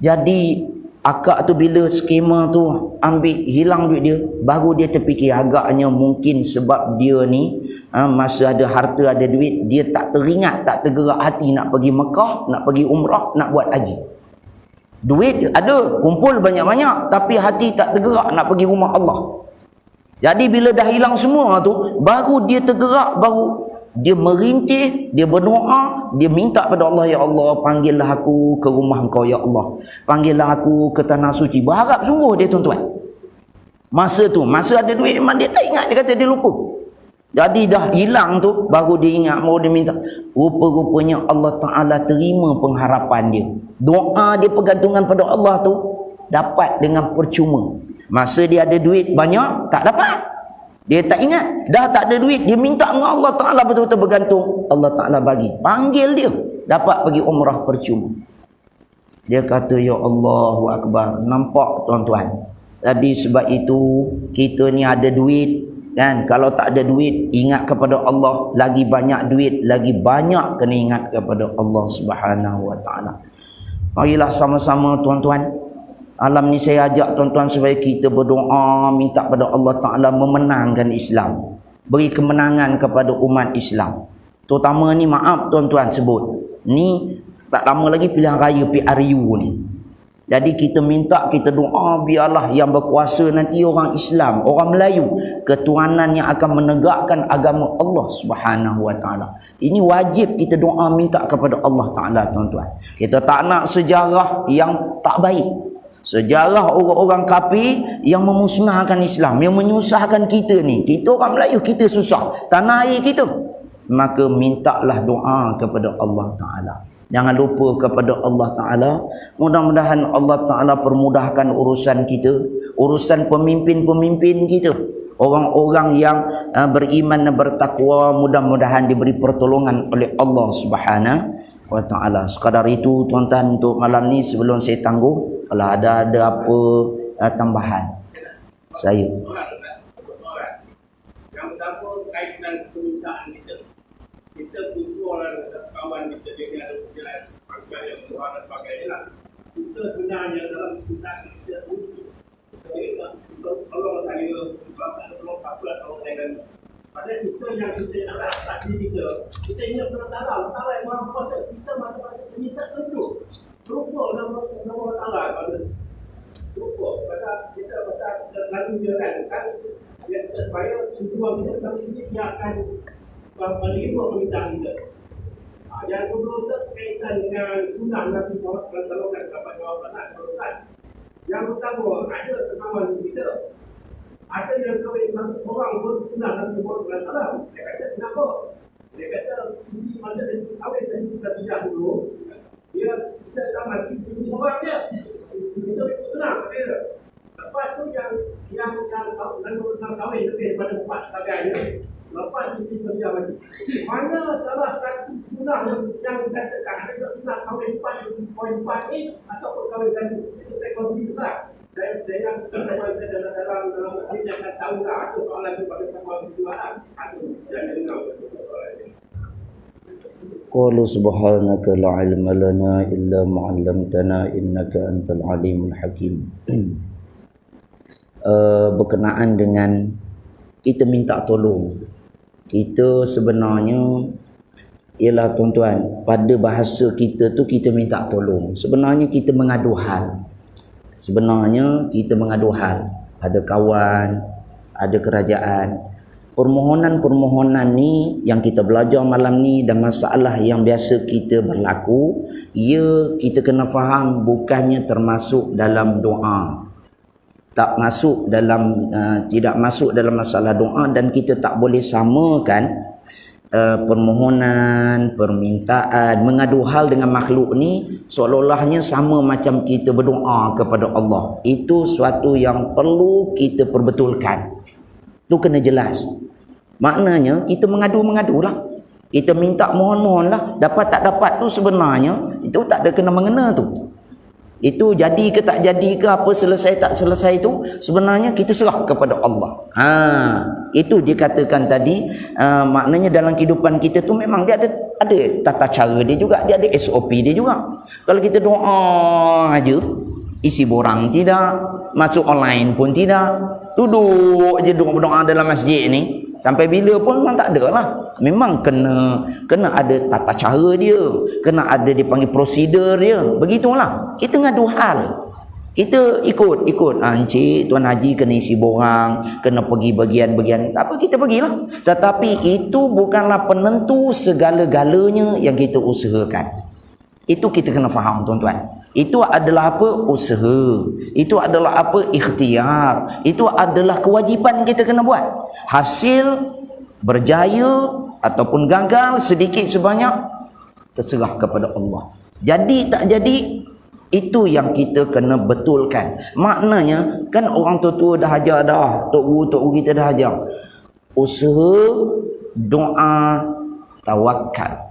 Jadi akak tu bila skema tu ambil hilang duit dia, baru dia terfikir agaknya mungkin sebab dia ni masa ada harta ada duit, dia tak teringat, tak tergerak hati nak pergi Mekah, nak pergi umrah, nak buat haji. Duit ada, kumpul banyak-banyak, tapi hati tak tergerak nak pergi rumah Allah. Jadi bila dah hilang semua tu, baru dia tergerak, baru dia merintih, dia berdoa, dia minta pada Allah, ya Allah, panggillah aku ke rumah Engkau, ya Allah. Panggillah aku ke tanah suci. Berharap sungguh dia tuan-tuan. Masa tu, masa ada duit memang dia tak ingat, dia kata dia lupa. Jadi dah hilang tu, baru dia ingat, baru dia minta. Rupa-rupanya Allah Ta'ala terima pengharapan dia. Doa dia pergantungan pada Allah tu, dapat dengan percuma. Masa dia ada duit banyak, tak dapat. Dia tak ingat, dah tak ada duit, dia minta dengan Allah Ta'ala betul-betul bergantung. Allah Ta'ala bagi, panggil dia, dapat pergi umrah percuma. Dia kata, ya Allahu Akbar. Nampak tuan-tuan? Jadi sebab itu kita ni ada duit kan, kalau tak ada duit ingat kepada Allah, lagi banyak duit lagi banyak kena ingat kepada Allah Subhanahu Wa Ta'ala. Marilah sama-sama tuan-tuan, alam ni saya ajak tuan-tuan supaya kita berdoa, minta pada Allah Ta'ala memenangkan Islam, beri kemenangan kepada umat Islam. Terutama ni, maaf tuan-tuan sebut, ni tak lama lagi pilihan raya PRU ni. Jadi kita minta, kita doa, biarlah yang berkuasa nanti orang Islam, orang Melayu, ketuanan yang akan menegakkan agama Allah Subhanahu Wa Ta'ala. Ini wajib kita doa minta kepada Allah Ta'ala tuan-tuan. Kita tak nak sejarah yang tak baik, sejarah orang-orang kafir yang memusnahkan Islam, yang menyusahkan kita ni. Kita orang Melayu, kita susah, tanah air kita. Maka mintalah doa kepada Allah Ta'ala. Jangan lupa kepada Allah Ta'ala. Mudah-mudahan Allah Ta'ala permudahkan urusan kita, urusan pemimpin-pemimpin kita, orang-orang yang beriman dan bertakwa. Mudah-mudahan diberi pertolongan oleh Allah Subhanahu Wa Ta'ala. Sekadar itu tuan-tuan untuk malam ni. Sebelum saya tangguh, kalau ada apa tambahan saya. Yang pertama kait dengan permintaan kita. Kita kumpul kawan kita dengan jalan pangkat yang besar dan sebagainya lah. Kita sebenarnya dalam permintaan kita untuk kalau saya kalau apa kalau dengan pada kita yang kita nak tadi kita ingat perantara yang maha kuasa, kita masa-masa minta tentu lupa nama Allah pada lupa pada kita lalu dia kan yang kita supaya tujuan kita kami ini dia akan menerima permintaan kita. Yang kedua berkaitan dengan sunnah Nabi Muhammad SAW dan dapat jawapan urusan. Yang pertama, ada kawan kita, ada yang kahwin satu orang pun sunnah Nabi Muhammad SAW. Dia kata kenapa? Dia kata sini masa dia kahwin tadi kita tidak dulu, dia sudah dah mati jadi seorang dia. Kita ikut sunnah dia. Lepas tu yang kahwin lebih daripada 4 sebagainya. Lepas itu kerja lagi. Mana salah satu sunnah yang dikatakan ada sunnah kahwin 4.4 ni ataupun kahwin 1? Itu saya konfirm lah. Saya dalam ini akan tahu lah ada soalan itu pada kahwin kejualan atau jangan dengar soalan ini. Qala subhanaka la ilma lana illa ma 'allamtana innaka antal alimul hakim. Berkenaan dengan kita minta tolong, kita sebenarnya ialah tuan-tuan, pada bahasa kita tu kita minta tolong. Sebenarnya kita mengadu hal. Sebenarnya kita mengadu hal. Ada kawan, ada kerajaan. Permohonan-permohonan ni yang kita belajar malam ni dan masalah yang biasa kita berlaku, kita kena faham bukannya termasuk dalam doa. Tak masuk dalam tidak masuk dalam masalah doa, dan kita tak boleh samakan permohonan, permintaan, mengadu hal dengan makhluk ni seolah-olahnya sama macam kita berdoa kepada Allah. Itu suatu yang perlu kita perbetulkan. Itu kena jelas. Maknanya kita mengadu-mengadulah. Kita minta mohon-mohonlah. Dapat tak dapat tu sebenarnya itu tak ada kena mengena tu. Itu jadi ke tak jadi ke, apa selesai tak selesai itu sebenarnya kita serah kepada Allah. Itu dikatakan tadi, maknanya dalam kehidupan kita tu memang dia ada tata cara dia juga, dia ada SOP dia juga. Kalau kita doa aja, isi borang tidak, masuk online pun tidak, duduk aja doa dalam masjid ni sampai bila pun memang tak ada lah. Memang kena ada tata cara dia, kena ada dipanggil prosedur dia. Begitulah. Kita ngadu hal. Kita ikut. Encik, Tuan Haji kena isi borang, kena pergi bagian-bagian. Tak apa, kita pergilah. Tetapi itu bukanlah penentu segala-galanya yang kita usahakan. Itu kita kena faham, tuan-tuan. Itu adalah apa? Usaha. Itu adalah apa? Ikhtiar. Itu adalah kewajipan kita kena buat. Hasil berjaya ataupun gagal sedikit sebanyak terserah kepada Allah. Jadi tak jadi, itu yang kita kena betulkan. Maknanya kan orang tua-tua dah ajar dah, tok guru kita dah ajar. Usaha, doa, tawakal.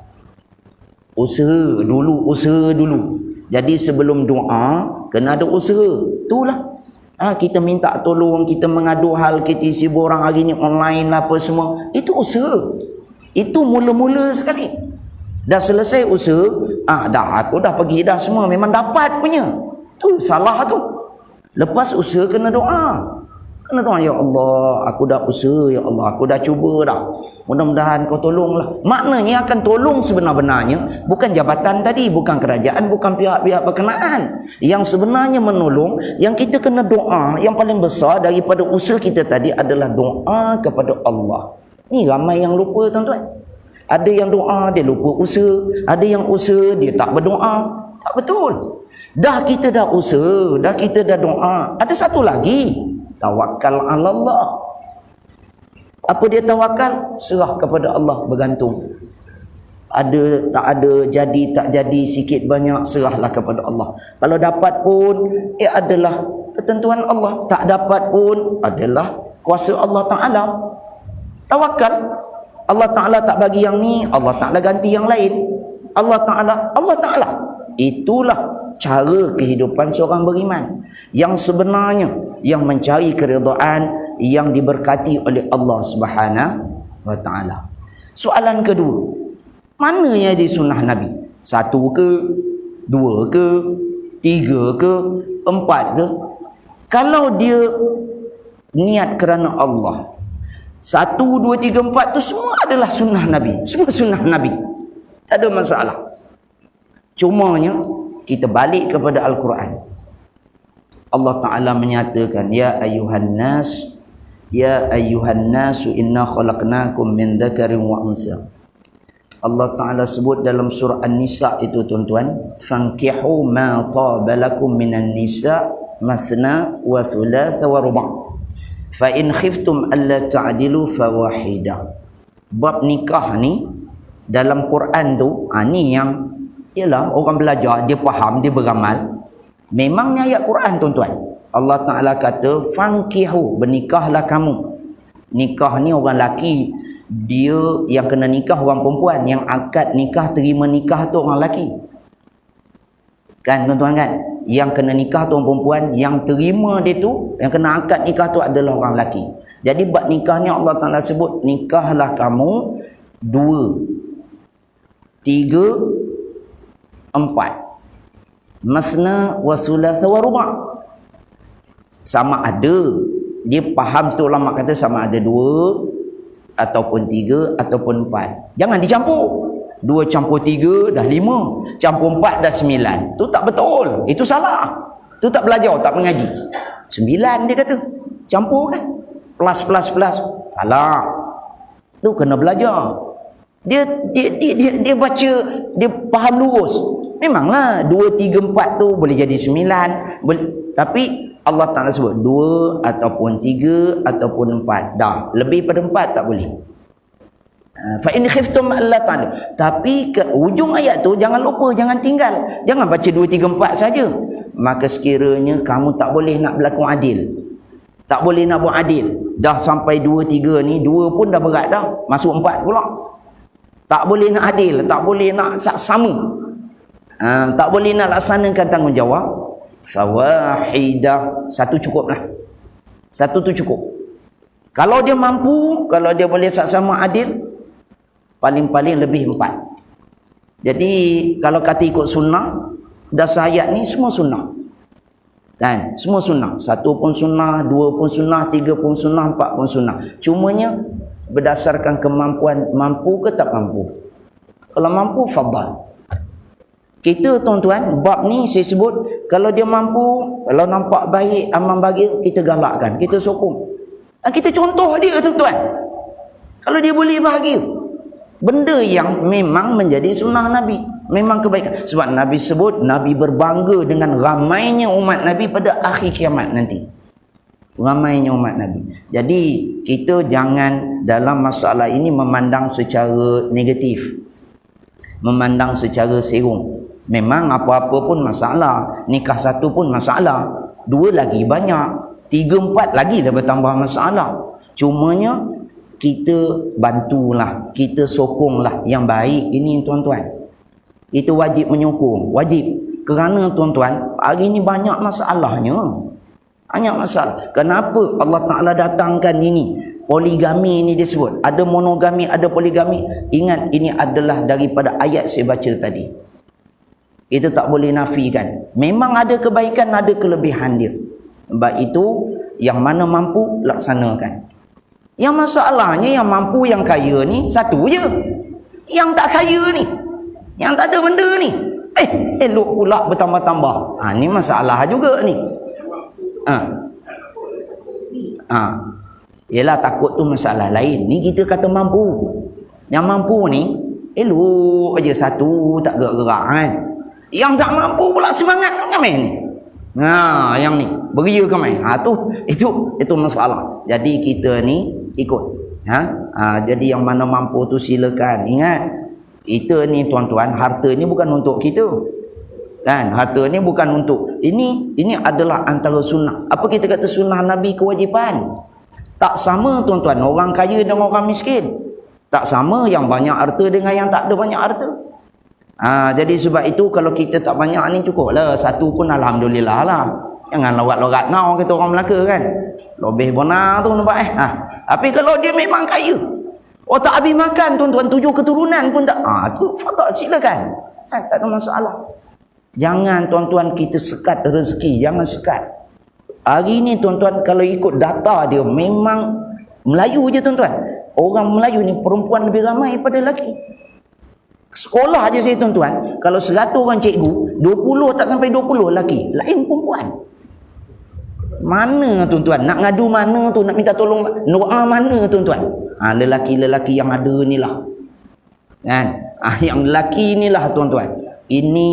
Usaha dulu. Jadi sebelum doa kena ada usaha. Itulah. Kita minta tolong, kita mengadu hal, kita isi borang hari ni online lah apa semua. Itu usaha. Itu mula-mula sekali. Dah selesai usaha, aku dah pergi dah semua, memang dapat punya. Tu salah tu. Lepas usaha kena doa. Kena doa, ya Allah, aku dah usaha, ya Allah, aku dah cuba dah. Mudah-mudahan kau tolonglah. Maknanya akan tolong sebenar-benarnya bukan jabatan tadi, bukan kerajaan, bukan pihak-pihak berkenaan. Yang sebenarnya menolong, yang kita kena doa, yang paling besar daripada usaha kita tadi adalah doa kepada Allah. Ni ramai yang lupa, tuan-tuan. Ada yang doa, dia lupa usaha. Ada yang usaha, dia tak berdoa. Tak betul. Dah kita dah usaha, dah kita dah doa. Ada satu lagi, tawakal ala Allah. Apa dia tawakal? Serah kepada Allah, bergantung. Ada tak ada, jadi tak jadi, sikit banyak, serahlah kepada Allah. Kalau dapat pun adalah ketentuan Allah, tak dapat pun adalah kuasa Allah Ta'ala. Tawakal. Allah Ta'ala tak bagi yang ni, Allah Ta'ala ganti yang lain. Allah Ta'ala. Itulah cara kehidupan seorang beriman yang sebenarnya, yang mencari keridaan, yang diberkati oleh Allah Subhanahu wa Ta'ala. Soalan kedua, mana yang di sunnah Nabi? 1 ke, 2 ke, 3 ke, 4 ke? Kalau dia niat kerana Allah, 1, 2, 3, 4 tu semua adalah sunnah Nabi. Semua sunnah Nabi. Tak ada masalah. Cumanya kita balik kepada Al-Quran. Allah Ta'ala menyatakan, Ya ayuhan nasu inna khalaqnakum min dzakarin wa unsa. Allah Ta'ala sebut dalam surah An-Nisa itu, tuan-tuan, fankihu ma taba lakum minan nisa masna wa thulatha wa ruba'. Fa in khiftum alla ta'dilu fawahida. Bab nikah ni dalam Quran tu, ni yang ialah orang belajar, dia faham, dia beramal. Memang ni ayat Quran, tuan-tuan. Allah Ta'ala kata, fankihu, bernikahlah kamu. Nikah ni orang lelaki, dia yang kena nikah orang perempuan, yang akad nikah, terima nikah tu orang lelaki. Kan, tuan-tuan kan? Yang kena nikah tu orang perempuan, yang terima dia tu, yang kena akad nikah tu adalah orang lelaki. Jadi bab nikah ni Allah Ta'ala sebut, nikahlah kamu 2, 3, 4. Masna wa thulatha wa ruba'. Sama ada, dia faham situ, ulama kata sama ada 2 ataupun 3 ataupun 4. Jangan dicampur. 2 campur 3 dah 5, campur 4 dah 9. Tu tak betul. Itu salah. Tu tak belajar, tak mengaji. 9 dia kata. Campur kan? Plus. Salah. Tu kena belajar. Dia baca, dia faham lurus. Memanglah 2, 3, 4 tu boleh jadi 9. Tapi Allah Ta'ala sebut 2 ataupun 3 ataupun 4. Dah, lebih pada 4 tak boleh. Fa in khiftum alla ta'dilu. Tapi ke ujung ayat tu jangan lupa, jangan tinggal. Jangan baca 2, 3, 4 saja. Maka sekiranya kamu tak boleh nak berlaku adil. Tak boleh nak buat adil. Dah sampai 2, 3 ni, 2 pun dah berat dah. Masuk 4 pula. Tak boleh nak adil, tak boleh nak sama. Tak boleh nak laksanakan tanggungjawab. fawahidah. Satu cukuplah. Satu tu cukup. Kalau dia mampu, kalau dia boleh saksama adil, paling-paling lebih 4. Jadi kalau kata ikut sunnah, dasar ayat ni semua sunnah. Kan? Semua sunnah. 1 pun sunnah, 2 pun sunnah, 3 pun sunnah, 4 pun sunnah. Cumanya berdasarkan kemampuan, mampu ke tak mampu. Kalau mampu, fadal. Kita tuan-tuan, bab ni saya sebut, kalau dia mampu, kalau nampak baik, amal baik, kita galakkan, kita sokong. Kita contoh dia tuan-tuan. Kalau dia boleh bahagia. Benda yang memang menjadi sunnah Nabi. Memang kebaikan. Sebab Nabi sebut, Nabi berbangga dengan ramainya umat Nabi pada akhir kiamat nanti. Ramainya umat Nabi. Jadi, kita jangan dalam masalah ini memandang secara negatif. Memandang secara serong. Memang apa-apa pun masalah. Nikah 1 pun masalah. 2 lagi banyak. 3, 4 lagi dah bertambah masalah. Cumanya kita bantulah, kita sokonglah yang baik ini tuan-tuan. Itu wajib menyokong, wajib. Kerana tuan-tuan, hari ini banyak masalahnya. Banyak masalah. Kenapa Allah Ta'ala datangkan ini? Poligami ini disebut. Ada monogami, ada poligami. Ingat, ini adalah daripada ayat saya baca tadi. Itu tak boleh nafikan. Memang ada kebaikan, ada kelebihan dia. Sebab itu, yang mana mampu, laksanakan. Yang masalahnya, yang mampu, yang kaya ni, satu je. Yang tak kaya ni, yang tak ada benda ni, elok pula bertambah-tambah. Ni masalah juga ni. Yelah, takut tu masalah lain. Ni kita kata mampu. Yang mampu ni, elok aja satu, tak gerak-gerak kan. Yang tak mampu pula semangat kan main ni. Yang ni beria ke main. Itu masalah. Jadi kita ni ikut. Jadi yang mana mampu tu silakan. Ingat, kita ni tuan-tuan, harta ni bukan untuk kita. Kan? Harta ni bukan untuk ini adalah antara sunnah. Apa kita kata sunnah Nabi, kewajipan. Tak sama tuan-tuan orang kaya dengan orang miskin. Tak sama yang banyak harta dengan yang tak ada banyak harta. Jadi sebab itu kalau kita tak banyak ni cukup lah. 1 pun alhamdulillah lah. Jangan lorat-lorat now kata orang Melaka kan. Lebih benar tu nampak Tapi kalau dia memang kaya, tak habis makan tuan-tuan, 7 keturunan pun tak. Tu fadal silakan. Tak ada masalah. Jangan tuan-tuan kita sekat rezeki, jangan sekat. Hari ni tuan-tuan kalau ikut data dia memang Melayu je tuan-tuan. Orang Melayu ni perempuan lebih ramai daripada lelaki. Sekolah aja saya tuan-tuan, kalau 100 orang cikgu, 20 tak sampai 20 lelaki, lain perempuan. Mana tuan-tuan? Nak ngadu mana tu? Nak minta tolong doa mana tuan-tuan? Lelaki-lelaki yang ada ni lah. Kan? Yang lelaki ni lah tuan-tuan. Ini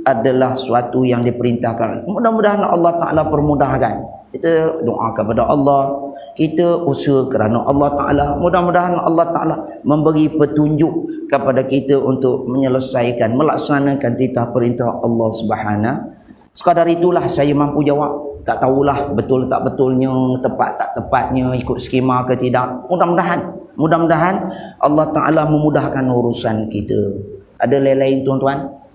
adalah suatu yang diperintahkan. Mudah-mudahan Allah Ta'ala permudahkan. Kita doa kepada Allah, kita usaha kerana Allah Ta'ala. Mudah-mudahan Allah Ta'ala memberi petunjuk kepada kita untuk menyelesaikan, melaksanakan titah perintah Allah Subhanahu. Sekadar itulah saya mampu jawab. Tak tahulah betul tak betulnya, tepat tak tepatnya, ikut skema ke tidak. Mudah-mudahan Allah Ta'ala memudahkan urusan kita. Ada lain-lain tuan-tuan?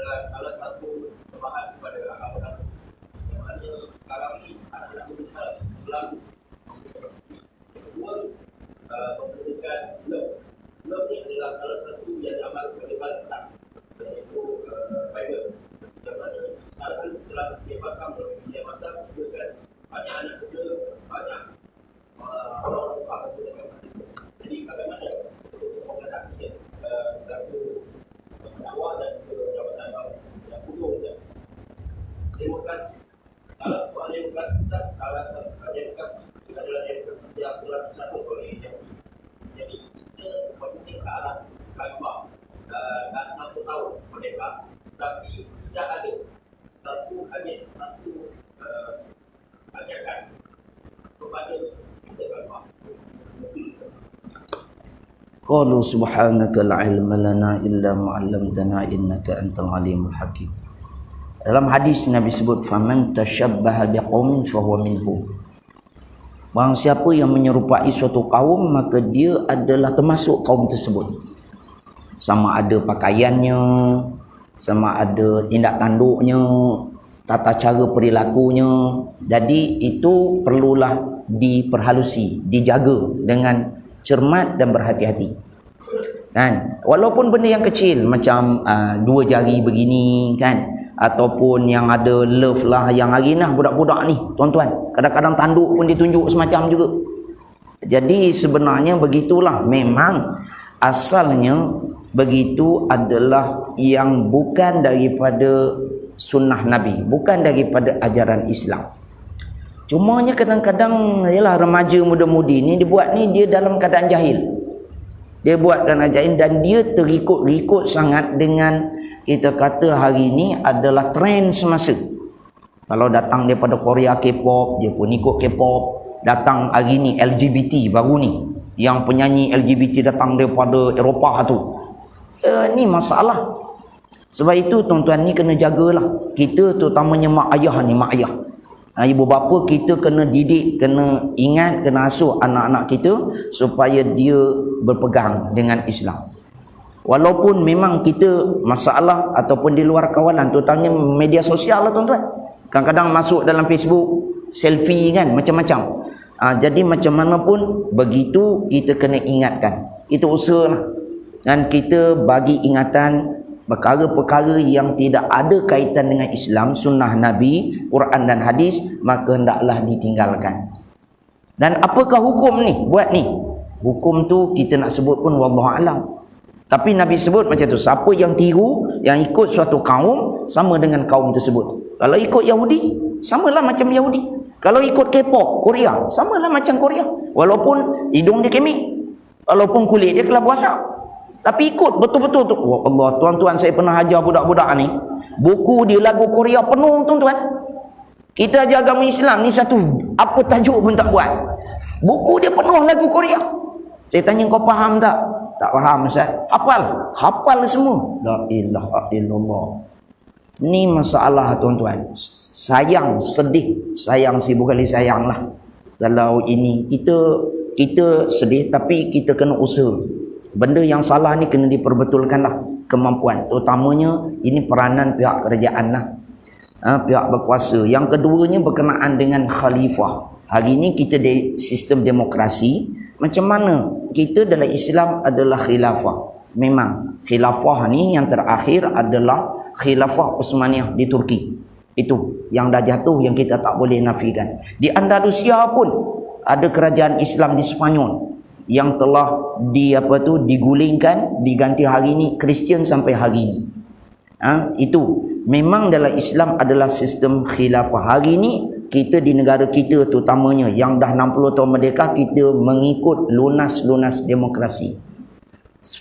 Salah satu sembahan kepada agama yang mana sekarang ni anak-anak berusaha berlaku. Kedua, memperlukan blog ni adalah salah satu yang diamal oleh Batak, iaitu Bible. Yang mana sekarang setelah disebabkan berpindah masa sebutkan banyak anak muda, banyak orang besar menggunakan Bible. Jadi bagaimana untuk mengatasi satu pendakwah dan jabatan yang kuno saja. Demokrasi. Dalam soal demokrasi kita, salah satu demokrasi adalah demokrasi yang telah dicatat oleh Yahudi. Jadi kita seperti ke arah Khalifah dan 60 tahun mereka, tapi tidak ada satu ajakan kepada kita Khalifah. Qalu subhanaka la ilma lana illa ma 'allamtana innaka antal alimul hakim. Dalam hadis Nabi sebut, faman tashabbaha biqaumin fahuwa minhum. Barang siapa yang menyerupai suatu kaum, maka dia adalah termasuk kaum tersebut. Sama ada pakaiannya, sama ada tindak tanduknya, tata cara perilakunya. Jadi itu perlulah diperhalusi, dijaga dengan cermat dan berhati-hati. Kan? Walaupun benda yang kecil macam 2 jari begini kan, ataupun yang ada love lah, yang hari nah budak-budak ni tuan-tuan, kadang-kadang tanduk pun ditunjuk semacam juga. Jadi sebenarnya begitulah, memang asalnya begitu adalah yang bukan daripada sunnah Nabi, bukan daripada ajaran Islam. Cumanya kadang-kadang yalah remaja muda-mudi ni dibuat ni, dia dalam keadaan jahil. Dia buat keadaan jahil dan dia terikut-ikut sangat dengan, kita kata hari ni adalah trend semasa. Kalau datang daripada Korea K-pop, dia pun ikut K-pop. Datang hari ni LGBT baru ni, yang penyanyi LGBT datang daripada Eropah tu. Ni masalah. Sebab itu tuan-tuan ni kena jagalah. Kita terutamanya mak ayah ni, mak ayah. Ibu bapa kita kena didik, kena ingat, kena asuh anak-anak kita supaya dia berpegang dengan Islam. Walaupun memang kita masalah ataupun di luar kawalan, terutamanya media sosial lah tuan-tuan. Kadang-kadang masuk dalam Facebook, selfie kan, macam-macam. Jadi macam mana pun, begitu kita kena ingatkan. Itu usaha lah. Dan kita bagi ingatan perkara-perkara yang tidak ada kaitan dengan Islam, sunnah Nabi, Quran dan hadis, maka hendaklah ditinggalkan. Dan apakah hukum ni? Buat ni. Hukum tu kita nak sebut pun wallahualam. Tapi Nabi sebut macam tu, siapa yang tiru, yang ikut suatu kaum, sama dengan kaum tersebut. Kalau ikut Yahudi, samalah macam Yahudi. Kalau ikut K-pop, Korea, samalah macam Korea. Walaupun hidung dia kemik, walaupun kulit dia kelabu asap, tapi ikut betul-betul tu. Oh Allah, tuan-tuan, saya pernah ajar budak-budak ni, buku dia lagu Korea penuh tuan-tuan. Kita ajar agama Islam ni satu, apa tajuk pun tak buat. Buku dia penuh lagu Korea. Saya tanya, kau faham tak? Tak faham Ustaz. Hafal? Hafal semua. La ilaha illallah. Ni masalah tuan-tuan. Sayang, sedih. Sayang sibuk kali sayang lah. Kalau ini kita sedih, tapi kita kena usaha. Benda yang salah ni kena diperbetulkan lah kemampuan. Terutamanya ini peranan pihak kerajaan lah. Pihak berkuasa. Yang keduanya berkenaan dengan khalifah. Hari ini kita di sistem demokrasi. Macam mana kita dalam Islam adalah khilafah. Memang khilafah ni yang terakhir adalah khilafah Utsmaniyah di Turki. Itu yang dah jatuh, yang kita tak boleh nafikan. Di Andalusia pun ada kerajaan Islam di Spanyol yang telah digulingkan, diganti hari ini Kristian sampai hari ini. Itu memang dalam Islam adalah sistem khilafah. Hari ini kita di negara kita terutamanya yang dah 60 tahun merdeka, kita mengikut lunas-lunas demokrasi.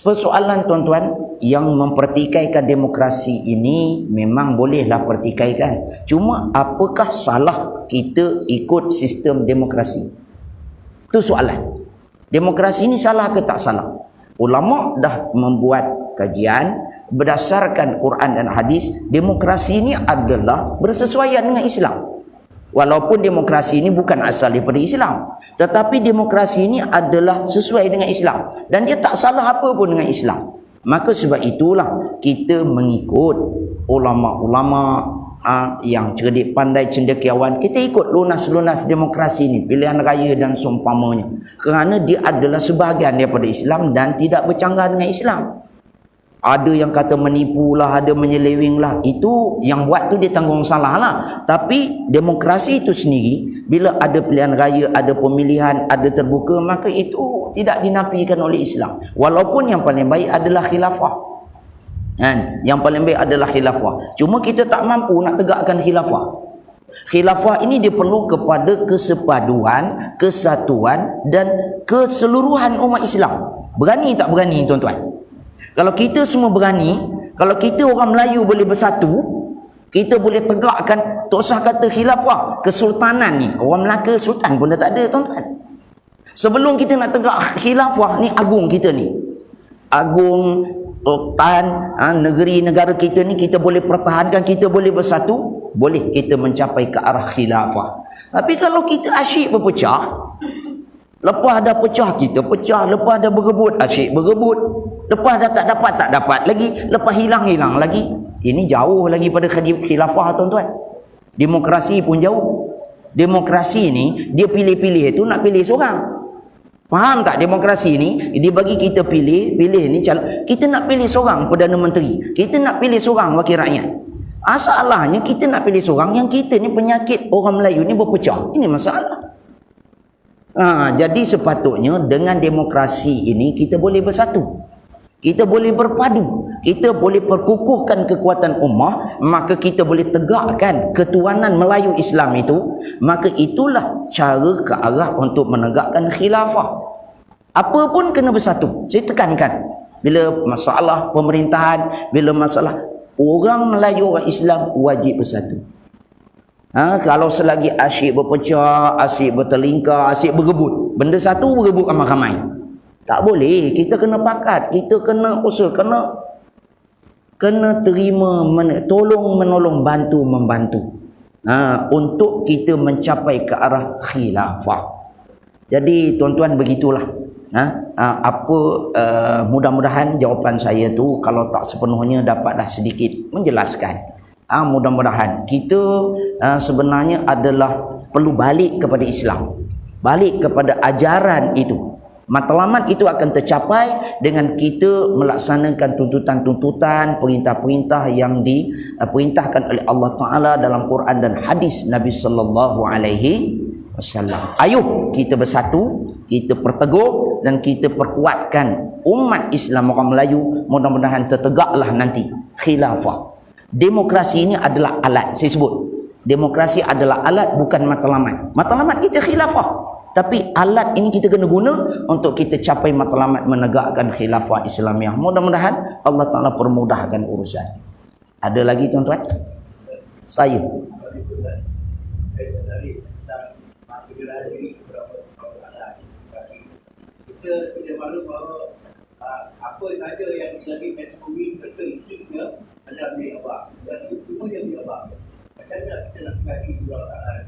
Persoalan tuan-tuan, yang mempertikaikan demokrasi ini memang bolehlah pertikaikan. Cuma apakah salah kita ikut sistem demokrasi? Itu soalan. Demokrasi ini salah ke tak salah? Ulama dah membuat kajian berdasarkan Quran dan hadis. Demokrasi ini adalah bersesuaian dengan Islam. Walaupun demokrasi ini bukan asal daripada Islam, tetapi demokrasi ini adalah sesuai dengan Islam. Dan dia tak salah apa pun dengan Islam. Maka sebab itulah kita mengikut ulama-ulama yang cerdik, pandai, cendekiawan. Kita ikut lunas-lunas demokrasi ini, pilihan raya dan seumpamanya. Kerana dia adalah sebahagian daripada Islam dan tidak bercanggah dengan Islam. Ada yang kata menipu lah, ada menyeleweng lah. Itu yang buat tu dia tanggung salah lah. Tapi demokrasi itu sendiri, bila ada pilihan raya, ada pemilihan, ada terbuka, maka itu tidak dinafikan oleh Islam. Walaupun yang paling baik adalah khilafah. Yang paling baik adalah khilafah. Cuma kita tak mampu nak tegakkan khilafah. Khilafah ini dia perlu kepada kesepaduan, kesatuan dan keseluruhan umat Islam. Berani tak berani tuan-tuan? Kalau kita semua berani, kalau kita orang Melayu boleh bersatu, kita boleh tegakkan, tak usah kata khilafah, kesultanan ni. Orang Melaka sultan pun dah tak ada tuan-tuan. Sebelum kita nak tegak khilafah ni, agung kita ni. Agung negeri negara kita ni kita boleh pertahankan, kita boleh bersatu, boleh kita mencapai ke arah khilafah. Tapi kalau kita asyik berpecah, lepas ada pecah kita pecah, lepas ada berebut asyik berebut, lepas dah tak dapat lagi, lepas hilang lagi, ini jauh lagi pada khilafah tuan-tuan. Demokrasi pun jauh. Demokrasi ni dia pilih-pilih itu nak pilih seorang. Faham tak? Demokrasi ni dia bagi kita pilih ni kita nak pilih seorang Perdana Menteri, kita nak pilih seorang wakil rakyat. Masalahnya kita nak pilih seorang yang kita ni penyakit orang Melayu ni berpecah. Ini masalah. Jadi sepatutnya dengan demokrasi ini kita boleh bersatu, kita boleh berpadu, kita boleh perkukuhkan kekuatan ummah, maka kita boleh tegakkan ketuanan Melayu Islam itu. Maka itulah cara ke arah untuk menegakkan khilafah. Apa pun kena bersatu. Saya tekankan, bila masalah pemerintahan, bila masalah orang Melayu, orang Islam wajib bersatu. Kalau selagi asyik berpecah, asyik bertelingkar, asyik berebut, benda satu berebut ramai-ramai, tak boleh. Kita kena pakat, kita kena usaha, kena terima, tolong menolong, bantu membantu, untuk kita mencapai ke arah khilafah. Jadi tuan-tuan begitulah. Mudah-mudahan jawapan saya tu kalau tak sepenuhnya dapatlah sedikit menjelaskan. Mudah-mudahan kita sebenarnya adalah perlu balik kepada Islam, balik kepada ajaran itu. Matlamat itu akan tercapai dengan kita melaksanakan tuntutan-tuntutan, perintah-perintah yang diperintahkan oleh Allah Ta'ala dalam Quran dan hadis Nabi Sallallahu Alaihi Wasallam. Ayuh kita bersatu, kita perteguh dan kita perkuatkan umat Islam orang Melayu. Mudah-mudahan tertegaklah nanti khilafah. Demokrasi ini adalah alat. Saya sebut, demokrasi adalah alat, bukan matlamat. Matlamat kita khilafah, tapi alat ini kita kena guna untuk kita capai matlamat menegakkan khilafah Islamiah. Mudah-mudahan Allah Ta'ala permudahkan urusan. Ada lagi tuan-tuan? Saya kita sudah maklum bahawa apa saja yang lagi metodologi serta istiqnya adalah milik Allah, dan itu semua yang milik Allah. Macam mana kita nak bagi Allah Ta'ala?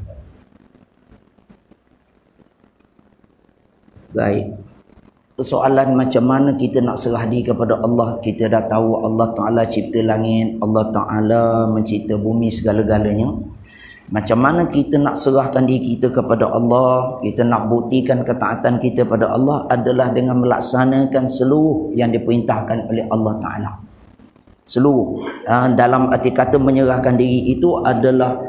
Baik. Persoalan macam mana kita nak serah diri kepada Allah. Kita dah tahu Allah Ta'ala cipta langit, Allah Ta'ala mencipta bumi, segala-galanya. Macam mana kita nak serahkan diri kita kepada Allah, kita nak buktikan ketaatan kita pada Allah adalah dengan melaksanakan seluruh yang diperintahkan oleh Allah Ta'ala. Seluruh. Dalam arti kata menyerahkan diri itu adalah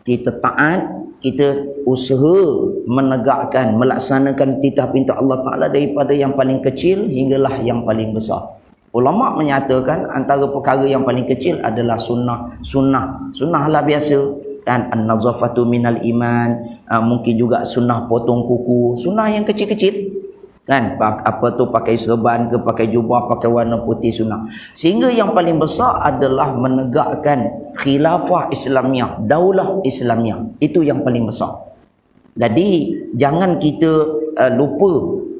kita taat, kita usaha menegakkan, melaksanakan titah perintah Allah Ta'ala daripada yang paling kecil hinggalah yang paling besar. Ulama menyatakan antara perkara yang paling kecil adalah sunnah. Sunnahlah biasa. An-nazafatu minal iman, mungkin juga sunnah potong kuku, sunnah yang kecil-kecil kan, apa tu pakai serban ke, pakai jubah, pakai warna putih, sunnah. Sehingga yang paling besar adalah menegakkan khilafah Islamiah, daulah Islamiah. Itu yang paling besar. Jadi jangan kita lupa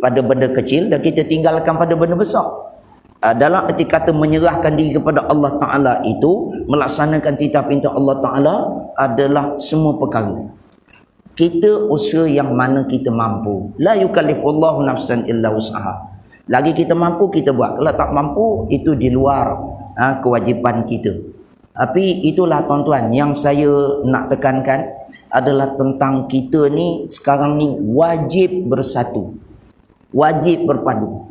pada benda kecil dan kita tinggalkan pada benda besar. Dalam arti kata menyerahkan diri kepada Allah Ta'ala itu, melaksanakan titah perintah Allah Ta'ala adalah semua perkara. Kita usaha yang mana kita mampu. La yukallifullahu nafsan illa wus'aha. Lagi kita mampu, kita buat. Kalau tak mampu, itu di luar kewajipan kita. Tapi itulah tuan-tuan, yang saya nak tekankan adalah tentang kita ni sekarang ni wajib bersatu, wajib berpadu.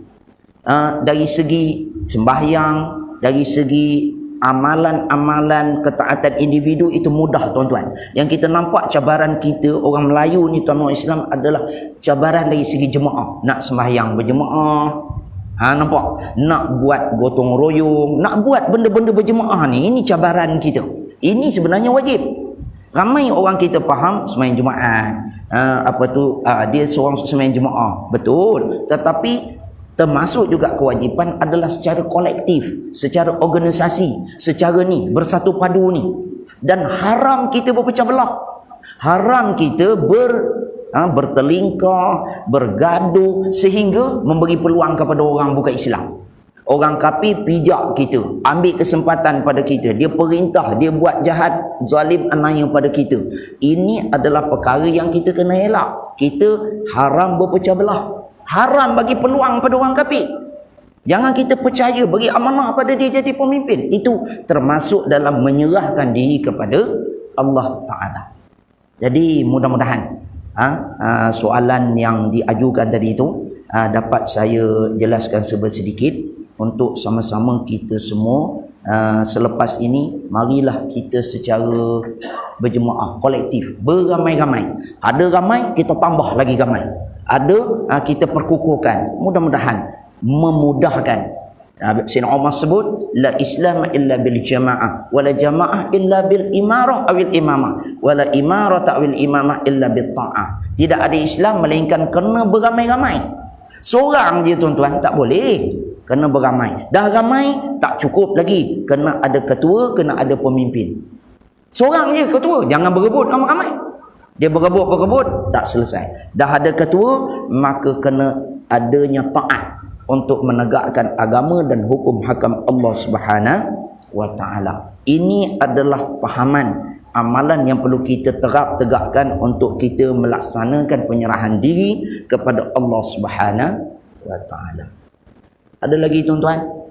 Dari segi sembahyang, dari segi amalan-amalan ketaatan individu itu mudah tuan-tuan. Yang kita nampak cabaran kita orang Melayu ni tuan-tuan Islam adalah cabaran dari segi jemaah. Nak sembahyang berjemaah, nampak? Nak buat gotong royong, nak buat benda-benda berjemaah ni, ini cabaran kita. Ini sebenarnya wajib. Ramai orang kita faham sembahyang Jumaat, dia seorang sembahyang jemaah, betul. Tetapi termasuk juga kewajipan adalah secara kolektif, secara organisasi, secara ni bersatu padu ni. Dan haram kita berpecah belah, haram kita bertelingkar, bergaduh sehingga memberi peluang kepada orang bukan Islam. Orang kafir pijak kita, ambil kesempatan pada kita, dia perintah, dia buat jahat, zalim, aniaya pada kita. Ini adalah perkara yang kita kena elak. Kita haram berpecah belah, haram bagi peluang pada orang kafir. Jangan kita percaya, bagi amanah pada dia jadi pemimpin. Itu termasuk dalam menyerahkan diri kepada Allah Ta'ala. Jadi mudah-mudahan soalan yang diajukan tadi itu dapat saya jelaskan sedikit untuk sama-sama kita semua. Selepas ini marilah kita secara berjemaah, kolektif, beramai-ramai. Ada ramai, kita tambah lagi ramai. Ada kita perkukuhkan. Mudah-mudahan memudahkan. Sayyidina Umar sebut, la Islam illa bil jamaah, wala jamaah illa bil imarah awil imamah, wala imarah ta'wil imamah illa bil ta'ah. Tidak ada Islam melainkan kena beramai-ramai. Seorang je tuan-tuan tak boleh, kena beramai. Dah ramai tak cukup lagi, kena ada ketua, kena ada pemimpin. Seorang je ketua, jangan berebut ramai-ramai. Dia berebut tak selesai. Dah ada ketua, maka kena adanya taat untuk menegakkan agama dan hukum hakam Allah Subhanahu wa Ta'ala. Ini adalah pahaman amalan yang perlu kita tegakkan untuk kita melaksanakan penyerahan diri kepada Allah Subhanahu wa Ta'ala. Ada lagi tuan-tuan?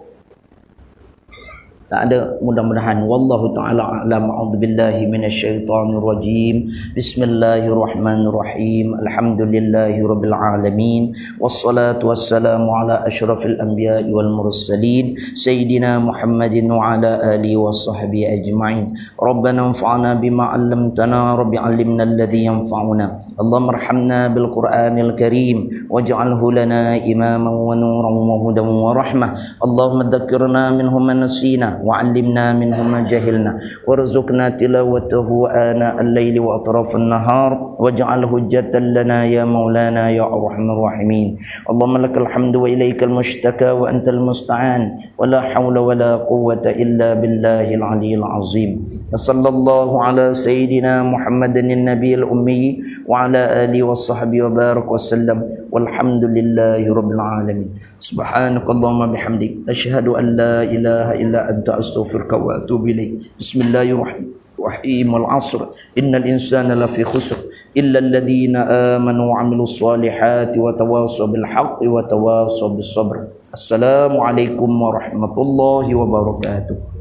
Tak ada. Mudah-mudahan wallahu taala a'lam. A'udzubillahi minasyaitonir rajim. Bismillahirrahmanirrahim. Alhamdulillahirabbil alamin. Wassalatu wassalamu ala asyrafil anbiya'i wal mursalin sayyidina Muhammadin wa ala alihi washabbihi ajma'in. Rabbana anfa'na bima 'allamtana, rabbi 'allimna alladhi yanfa'una. Allahumma arhamna bil Qur'anil karim waj'alhu lana imaman wa nuran wa hudan wa rahmah. Allahumma dzakkirna minhu ma nasina وعلمنا منه ما جهلنا وارزقنا تلاوته آناء الليل وأطراف النهار واجعل حجة لنا يا مولانا يا أرحم الراحمين. اللهم لك الحمد وإليك المشتكى وأنت المستعان ولا حول ولا قوة إلا بالله العلي العظيم. وصلى الله على سيدنا محمد النبي الأمي وعلى آله وصحبه وبارك وسلم والحمد لله رب العالمين. سبحانك اللهم بحمدك أشهد أن لا إله إلا أنت أستغفرك وأتوب إليك. بسم الله الرحمن الرحيم. والعصر إن الإنسان لفي خسر إلا الذين آمنوا وعملوا الصالحات وتواصوا بالحق وتواصوا بالصبر. السلام عليكم ورحمة الله وبركاته.